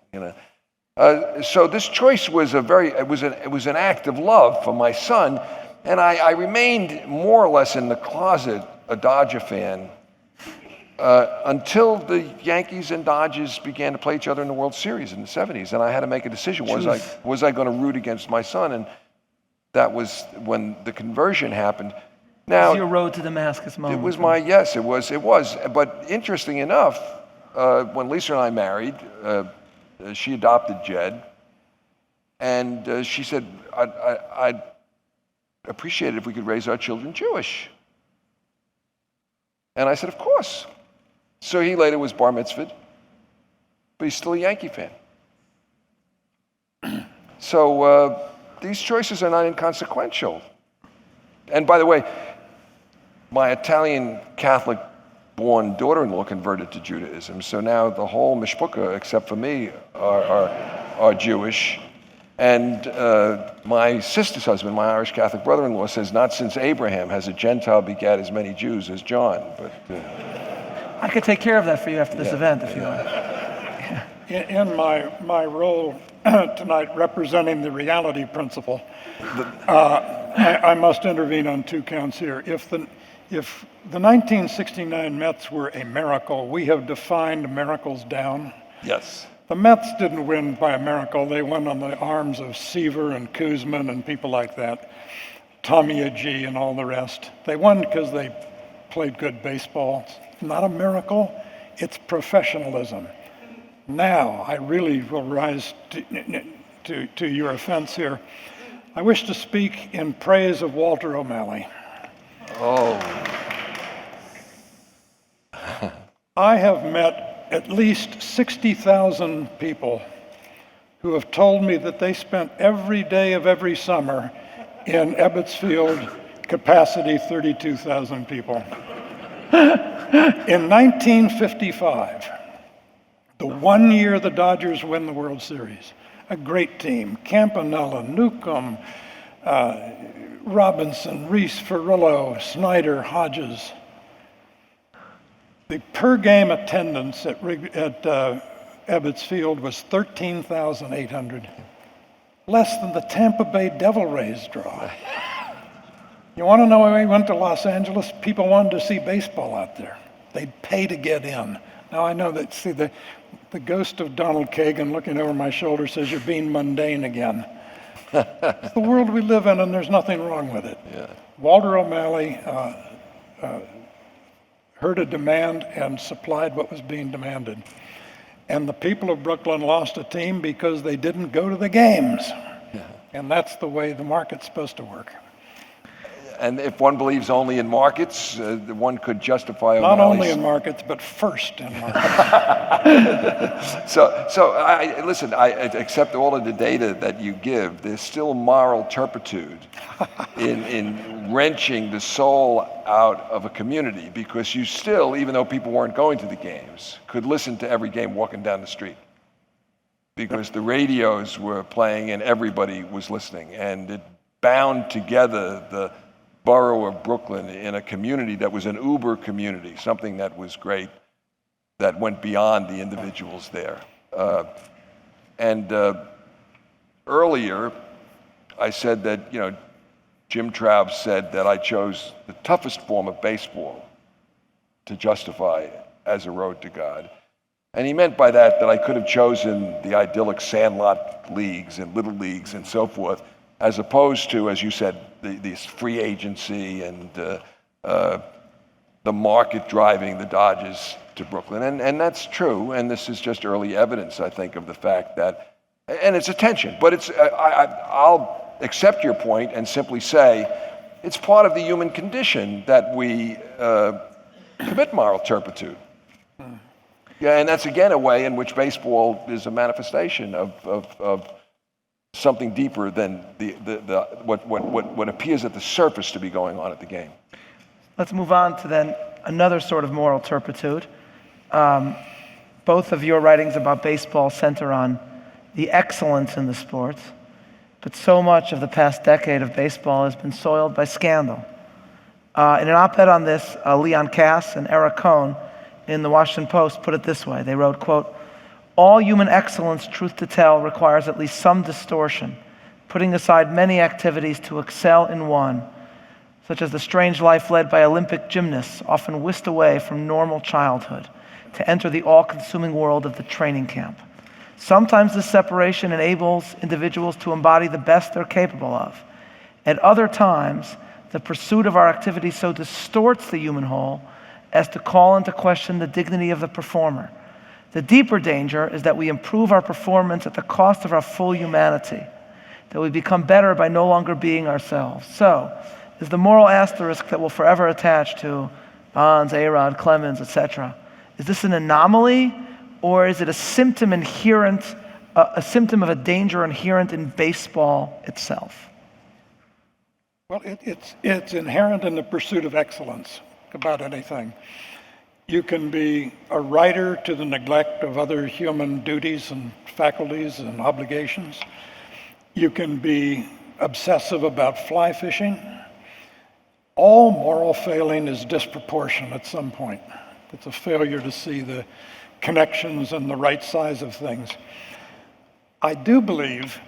So this choice was it was an act of love for my son, and I remained more or less in the closet a Dodger fan until the Yankees and Dodgers began to play each other in the World Series in the 70s, and I had to make a decision. Was I going to root against my son? And that was when the conversion happened. Now, it was your road to Damascus moment. It was it was. But interesting enough, when Lisa and I married, she adopted Jed, and she said, I'd appreciate it if we could raise our children Jewish. And I said, of course. So he later was bar mitzvahed, but he's still a Yankee fan. So these choices are not inconsequential. And by the way, my Italian Catholic-born daughter-in-law converted to Judaism, so now the whole mishpucha, except for me, are Jewish. And my sister's husband, my Irish Catholic brother-in-law, says, not since Abraham has a Gentile begat as many Jews as John. But I could take care of that for you after this event if you want. In my role tonight representing the reality principle, I must intervene on two counts here. If the 1969 Mets were a miracle, we have defined miracles down. yes. The Mets didn't win by a miracle. They won on the arms of Seaver and Koosman and people like that, Tommy Agee and all the rest. They won because they played good baseball. It's not a miracle, it's professionalism. Now, I really will rise to your offense here. I wish to speak in praise of Walter O'Malley. Oh. I have met at least 60,000 people who have told me that they spent every day of every summer in Ebbets Field, capacity 32,000 people. In 1955, the 1 year the Dodgers win the World Series, a great team, Campanella, Newcomb, Robinson, Reese, Ferrillo, Snyder, Hodges. The per game attendance at Ebbets Field was 13,800, less than the Tampa Bay Devil Rays draw. You want to know why we went to Los Angeles? People wanted to see baseball out there. They'd pay to get in. Now I know that, see, the ghost of Donald Kagan looking over my shoulder says you're being mundane again. It's the world we live in and there's nothing wrong with it. Yeah. Walter O'Malley heard a demand and supplied what was being demanded. And the people of Brooklyn lost a team because they didn't go to the games. Yeah. And that's the way the market's supposed to work. And if one believes only in markets, one could justify Not O'Malley's... only in markets, but first in markets. Listen, I accept all of the data that you give. There's still moral turpitude in wrenching the soul out of a community, because you still, even though people weren't going to the games, could listen to every game walking down the street, because the radios were playing and everybody was listening, and it bound together the borough of Brooklyn in a community that was an uber community, something that was great, that went beyond the individuals there. Earlier, I said that, Jim Traub said that I chose the toughest form of baseball to justify as a road to God. And he meant by that I could have chosen the idyllic sandlot leagues and little leagues and so forth, as opposed to, as you said, this free agency and the market driving the Dodgers to Brooklyn. And that's true, and this is just early evidence, I think, of the fact that, and it's a tension, but I'll accept your point and simply say it's part of the human condition that we commit moral turpitude. Yeah, and that's again a way in which baseball is a manifestation of something deeper than what appears at the surface to be going on at the game. Let's move on to then another sort of moral turpitude. Both of your writings about baseball center on the excellence in the sport, but so much of the past decade of baseball has been soiled by scandal. In an op-ed on this, Leon Cass and Eric Cohn in the Washington Post put it this way. They wrote, quote, "All human excellence, truth to tell, requires at least some distortion, putting aside many activities to excel in one, such as the strange life led by Olympic gymnasts, often whisked away from normal childhood, to enter the all-consuming world of the training camp. Sometimes this separation enables individuals to embody the best they're capable of. At other times, the pursuit of our activity so distorts the human whole as to call into question the dignity of the performer. The deeper danger is that we improve our performance at the cost of our full humanity, that we become better by no longer being ourselves. So, is the moral asterisk that will forever attach to Bonds, A-Rod, Clemens, etc., is this an anomaly, or is it a symptom of a danger inherent in baseball itself?" Well, it's inherent in the pursuit of excellence about anything. You can be a writer to the neglect of other human duties and faculties and obligations. You can be obsessive about fly fishing. All moral failing is disproportionate at some point. It's a failure to see the connections and the right size of things. I do believe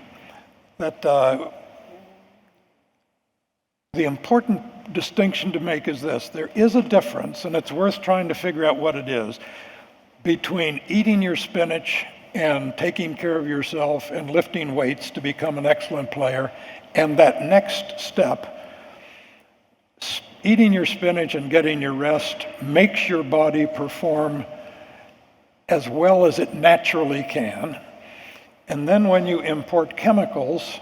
that the important distinction to make is this. There is a difference, and it's worth trying to figure out what it is, between eating your spinach and taking care of yourself and lifting weights to become an excellent player, and that next step, eating your spinach and getting your rest, makes your body perform as well as it naturally can. And then when you import chemicals,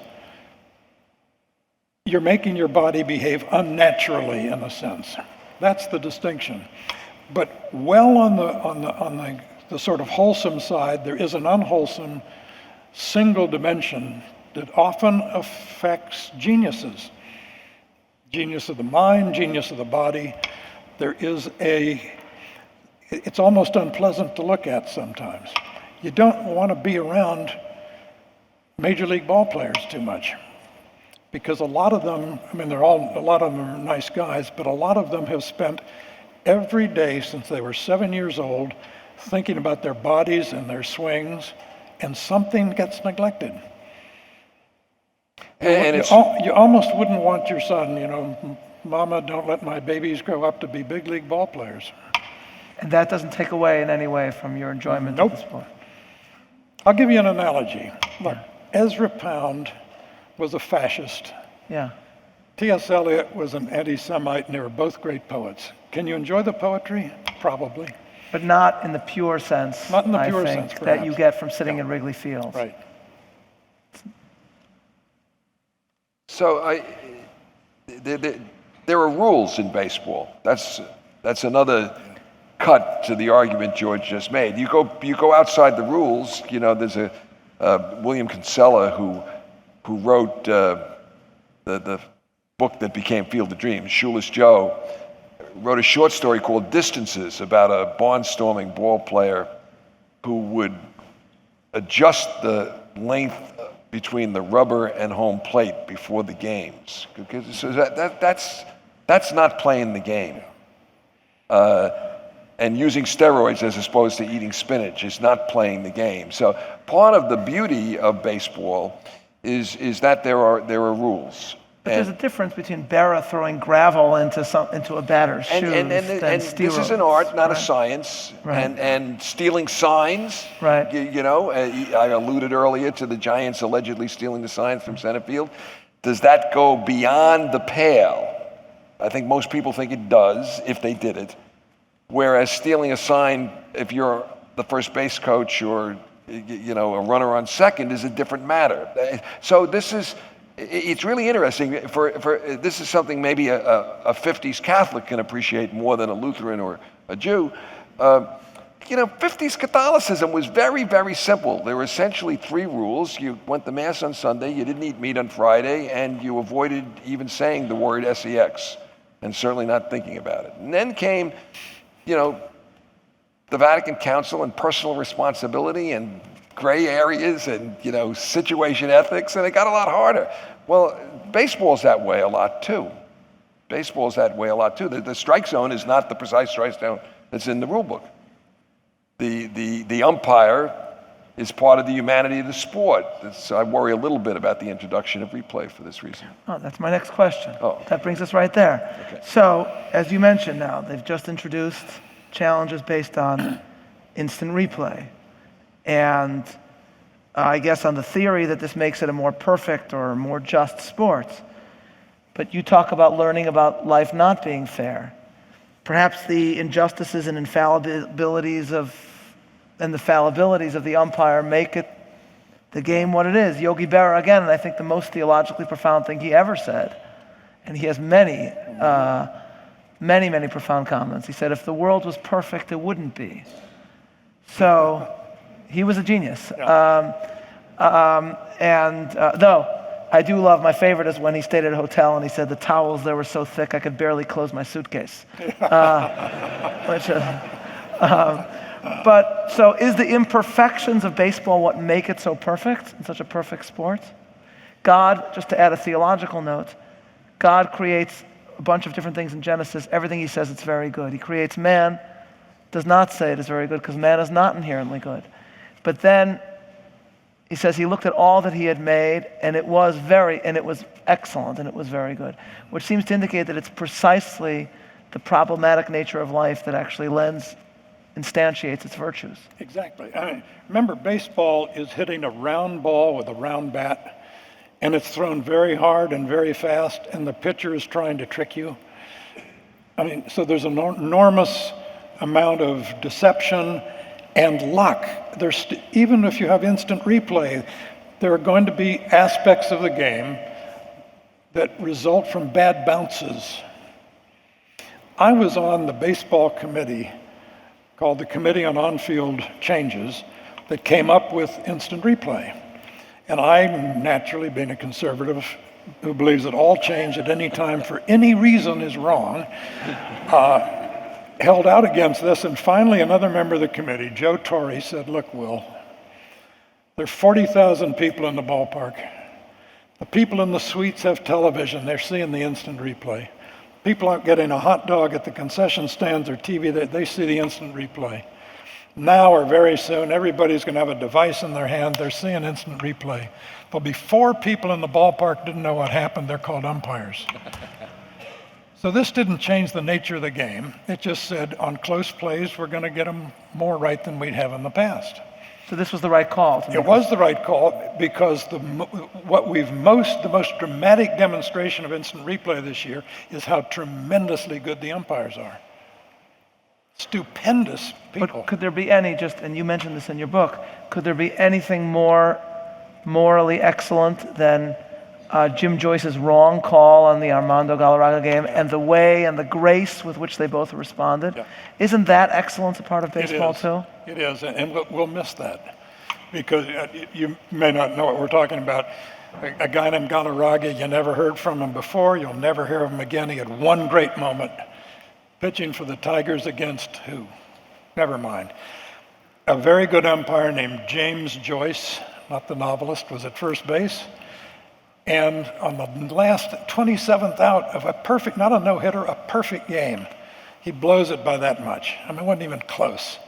you're making your body behave unnaturally in a sense. That's the distinction. But well on the sort of wholesome side, there is an unwholesome single dimension that often affects geniuses. Genius of the mind, genius of the body. It's almost unpleasant to look at sometimes. You don't want to be around major league ball players too much, because a lot of them, a lot of them are nice guys, but a lot of them have spent every day since they were 7 years old thinking about their bodies and their swings, and something gets neglected. And you almost wouldn't want your son, Mama, don't let my babies grow up to be big league ball players. And that doesn't take away in any way from your enjoyment of the sport. I'll give you an analogy. Look, Ezra Pound was a fascist. Yeah. T.S. Eliot was an anti-Semite, and they were both great poets. Can you enjoy the poetry? Probably. But not in the pure sense, Not in the pure I think, sense, perhaps. that you get from sitting in Wrigley Field. Right. So there are rules in baseball. That's another cut to the argument George just made. You go outside the rules. There's a William Kinsella who wrote the book that became Field of Dreams. Shoeless Joe wrote a short story called Distances about a barnstorming ball player who would adjust the length between the rubber and home plate before the games. So that's not playing the game. And using steroids as opposed to eating spinach is not playing the game. So part of the beauty of baseball is that there are rules. But there's a difference between Berra throwing gravel into a batter's shoes and steroids. This is an art, not a Right. science. Right. And stealing signs. Right. I alluded earlier to the Giants allegedly stealing the signs from center field. Does that go beyond the pale? I think most people think it does if they did it. Whereas stealing a sign, if you're the first base coach or a runner on second, is a different matter. So it's really interesting. This is something maybe a 50s Catholic can appreciate more than a Lutheran or a Jew. 50s Catholicism was very, very simple. There were essentially 3 rules. You went to Mass on Sunday, you didn't eat meat on Friday, and you avoided even saying the word sex, and certainly not thinking about it. And then came, the Vatican Council and personal responsibility and gray areas and, situation ethics, and it got a lot harder. Well, baseball's that way a lot too. The strike zone is not the precise strike zone that's in the rule book. The umpire is part of the humanity of the sport. So I worry a little bit about the introduction of replay for this reason. Oh, that's my next question. Oh. That brings us right there. Okay. So, as you mentioned now, they've just introduced challenges based on instant replay. And I guess on the theory that this makes it a more perfect or more just sport. But you talk about learning about life not being fair. Perhaps the injustices and infallibilities of the umpire make it the game what it is. Yogi Berra, again, I think the most theologically profound thing he ever said, and he has many profound comments. He said, if the world was perfect, it wouldn't be. So he was a genius. Yeah. Though I do love, my favorite is when he stayed at a hotel and he said the towels there were so thick I could barely close my suitcase. But so is the imperfections of baseball what make it so perfect, and such a perfect sport? God, just to add a theological note, God creates a bunch of different things in Genesis. Everything he says it's very good. He creates man, does not say it is very good because man is not inherently good. But then he says he looked at all that he had made and it was excellent and it was very good, which seems to indicate that it's precisely the problematic nature of life that actually instantiates its virtues. Exactly. Remember, baseball is hitting a round ball with a round bat, and it's thrown very hard and very fast, and the pitcher is trying to trick you. So there's an enormous amount of deception and luck. Even if you have instant replay, there are going to be aspects of the game that result from bad bounces. I was on the baseball committee called the Committee on On-Field Changes that came up with instant replay. And I, naturally being a conservative who believes that all change at any time for any reason is wrong, held out against this. And finally, another member of the committee, Joe Torre, said, look, Will, there are 40,000 people in the ballpark. The people in the suites have television. They're seeing the instant replay. People aren't getting a hot dog at the concession stands or TV. They see the instant replay. Now or very soon, everybody's going to have a device in their hand. They're seeing instant replay. There'll be 4 people in the ballpark didn't know what happened. They're called umpires. So this didn't change the nature of the game. It just said on close plays, we're going to get them more right than we'd have in the past. So this was the right call. It was the right call because the most dramatic demonstration of instant replay this year is how tremendously good the umpires are. Stupendous people. But could there be any, and you mentioned this in your book, could there be anything more morally excellent than Jim Joyce's wrong call on the Armando Galarraga game and the way and the grace with which they both responded? Yeah. Isn't that excellence a part of baseball too? It is, and we'll miss that because you may not know what we're talking about. A guy named Galarraga, you never heard from him before, you'll never hear of him again. He had one great moment. Pitching for the Tigers against who? Never mind. A very good umpire named James Joyce, not the novelist, was at first base. And on the last 27th out of a perfect, not a no-hitter, a perfect game, he blows it by that much. It wasn't even close.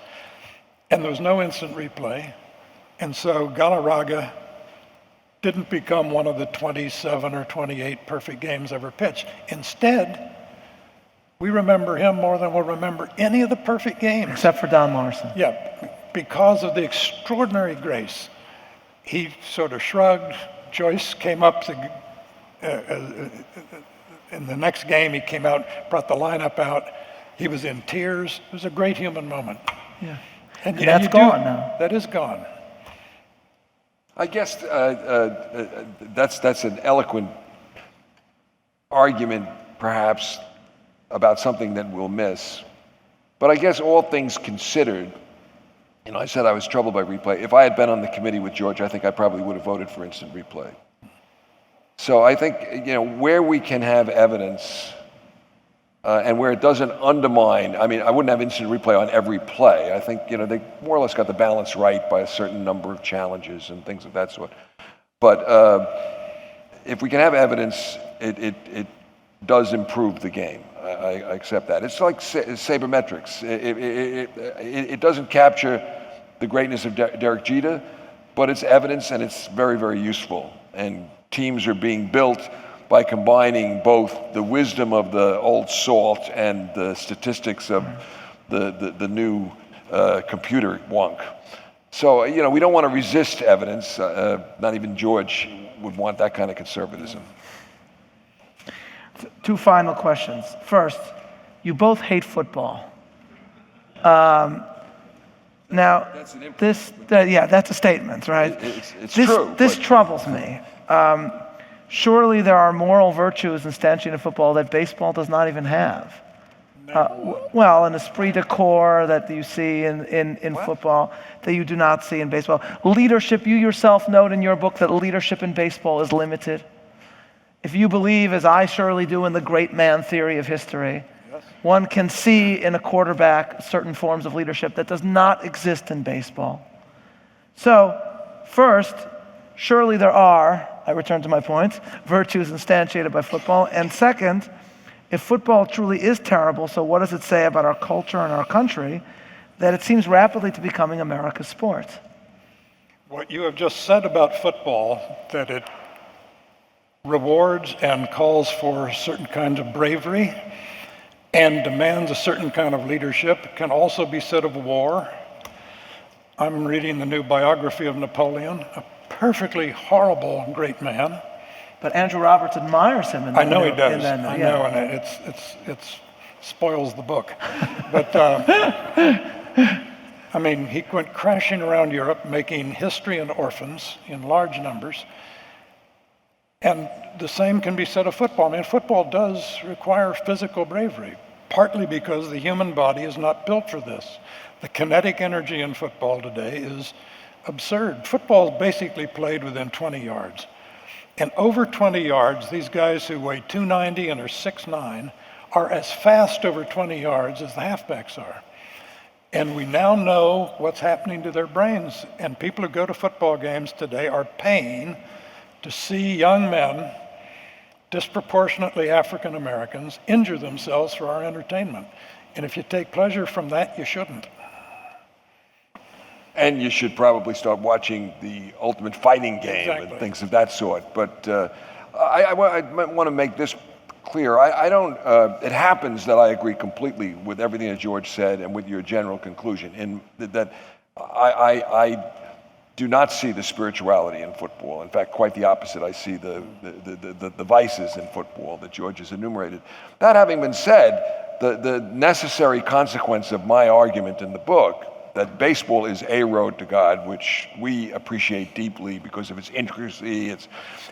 And there was no instant replay. And so Galarraga didn't become one of the 27 or 28 perfect games ever pitched. Instead, we remember him more than we'll remember any of the perfect games. Except for Don Larson. Yeah, because of the extraordinary grace. He sort of shrugged. Joyce came up in the next game. He came out, brought the lineup out. He was in tears. It was a great human moment. Yeah, and that's gone now. That is gone. I guess that's an eloquent argument, perhaps, about something that we'll miss. But I guess all things considered, I said I was troubled by replay. If I had been on the committee with George, I think I probably would have voted for instant replay. So I think, where we can have evidence and where it doesn't undermine, I wouldn't have instant replay on every play. I think, they more or less got the balance right by a certain number of challenges and things of that sort. But if we can have evidence, it does improve the game. I accept that. It's like sabermetrics. It doesn't capture the greatness of Derek Jeter, but it's evidence and it's very, very useful. And teams are being built by combining both the wisdom of the old salt and the statistics of the new computer wonk. So, we don't want to resist evidence. Not even George would want that kind of conservatism. 2 final questions. First, you both hate football. Now, that's an that's a statement, right? It's true. This troubles me. Surely there are moral virtues instantiated in football that baseball does not even have. An esprit de corps that you see in football that you do not see in baseball. Leadership, you yourself note in your book that leadership in baseball is limited. If you believe, as I surely do, in the great man theory of history, one can see in a quarterback certain forms of leadership that does not exist in baseball. So, first, surely there are I return to my point, virtues instantiated by football. And second, if football truly is terrible, so what does it say about our culture and our country that it seems rapidly to becoming America's sport? What you have just said about football, that it rewards and calls for certain kinds of bravery and demands a certain kind of leadership, can also be said of war. I'm reading the new biography of Napoleon, a perfectly horrible great man. But Andrew Roberts admires him. I know he does. I know, and it spoils the book. But I mean, he went crashing around Europe, making history and orphans in large numbers. And the same can be said of football. I mean, football does require physical bravery, partly because the human body is not built for this. The kinetic energy in football today is absurd. Football is basically played within 20 yards. And over 20 yards, these guys who weigh 290 and are 6'9" are as fast over 20 yards as the halfbacks are. And we now know what's happening to their brains. And people who go to football games today are paying to see young men, disproportionately African Americans, injure themselves for our entertainment. And if you take pleasure from that, you shouldn't. And you should probably start watching the Ultimate Fighting Game and things of that sort. But I want to make this clear. I don't. It happens that I agree completely with everything that George said and with your general conclusion. In that, I do not see the spirituality in football. In fact, quite the opposite. I see the vices in football that George has enumerated. That having been said, the necessary consequence of my argument in the book, that baseball is a road to God, which we appreciate deeply because of its intricacy,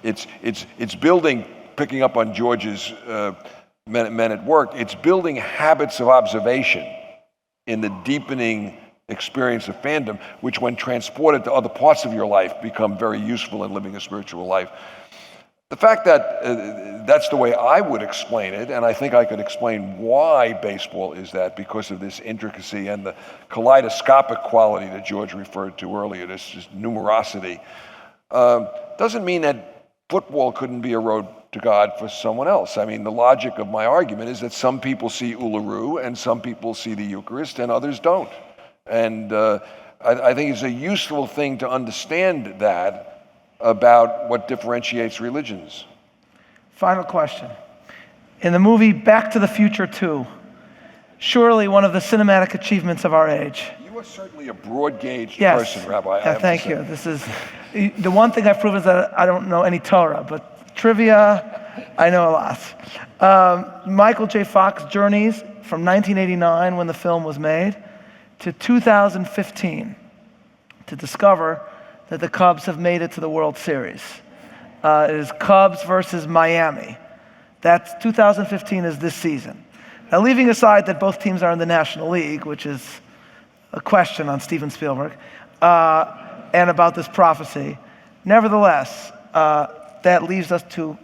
it's building, picking up on George's men at work, it's building habits of observation in the deepening experience of fandom, which when transported to other parts of your life become very useful in living a spiritual life. The fact that that's the way I would explain it, and I think I could explain why baseball is that because of this intricacy and the kaleidoscopic quality that George referred to earlier, this just numerosity, doesn't mean that football couldn't be a road to God for someone else. I mean, the logic of my argument is that some people see Uluru and some people see the Eucharist and others don't. And I think it's a useful thing to understand that about what differentiates religions. Final question. In the movie Back to the Future 2, surely one of the cinematic achievements of our age. You are certainly a broad-gauged person, Rabbi. Thank you. This is the one thing I've proven is that I don't know any Torah, but trivia, I know a lot. Michael J. Fox journeys from 1989, when the film was made, to 2015 to discover that the Cubs have made it to the World Series. It is Cubs versus Miami. That's 2015 is this season. Now, leaving aside that both teams are in the National League, which is a question on Steven Spielberg, and about this prophecy, nevertheless, that leaves us to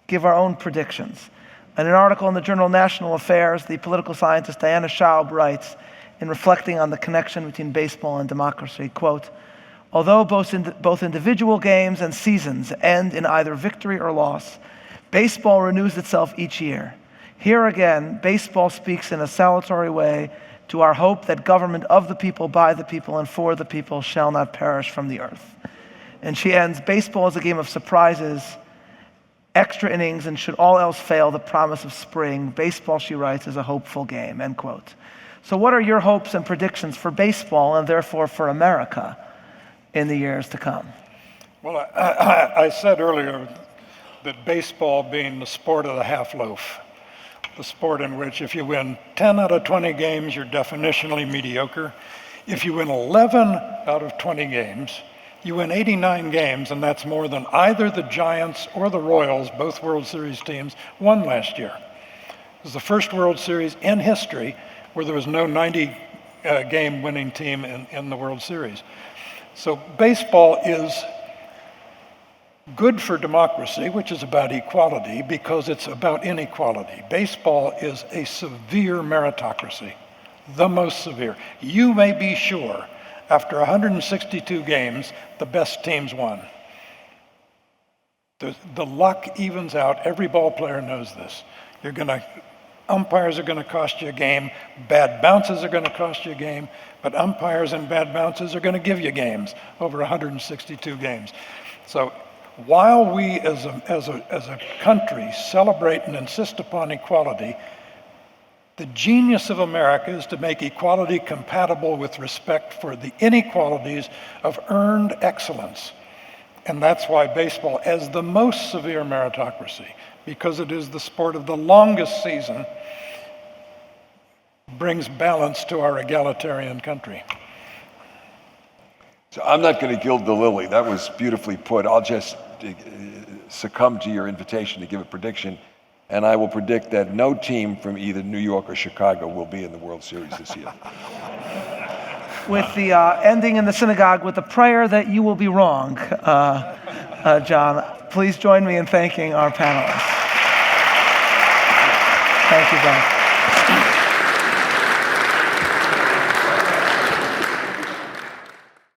give our own predictions. In an article in the journal National Affairs, the political scientist Diana Schaub writes, in reflecting on the connection between baseball and democracy, quote, although both individual games and seasons end in either victory or loss, baseball renews itself each year. Here again, baseball speaks in a salutary way to our hope that government of the people, by the people, and for the people shall not perish from the earth. And she ends, baseball is a game of surprises, extra innings, and should all else fail, the promise of spring. Baseball, she writes, is a hopeful game, end quote. So what are your hopes and predictions for baseball and therefore for America in the years to come? Well, I said earlier that baseball being the sport of the half loaf, the sport in which if you win 10 out of 20 games, you're definitionally mediocre. If you win 11 out of 20 games, you win 89 games, and that's more than either the Giants or the Royals, both World Series teams, won last year. It was the first World Series in history where there was no 90-game winning team in the World Series. So baseball is good for democracy, which is about equality, because it's about inequality. Baseball is a severe meritocracy, the most severe. You may be sure, after 162 games, the best teams won. The luck evens out. Every ball player knows this. Umpires are going to cost you a game. Bad bounces are going to cost you a game. But umpires and bad bounces are going to give you games, over 162 games. So while we as a country celebrate and insist upon equality, the genius of America is to make equality compatible with respect for the inequalities of earned excellence. And that's why baseball, as the most severe meritocracy, because it is the sport of the longest season, brings balance to our egalitarian country. So I'm not going to gild the lily. That was beautifully put. I'll just succumb to your invitation to give a prediction, and I will predict that no team from either New York or Chicago will be in the World Series this year. With the ending in the synagogue with a prayer that you will be wrong, John, please join me in thanking our panelists. Thank you, John.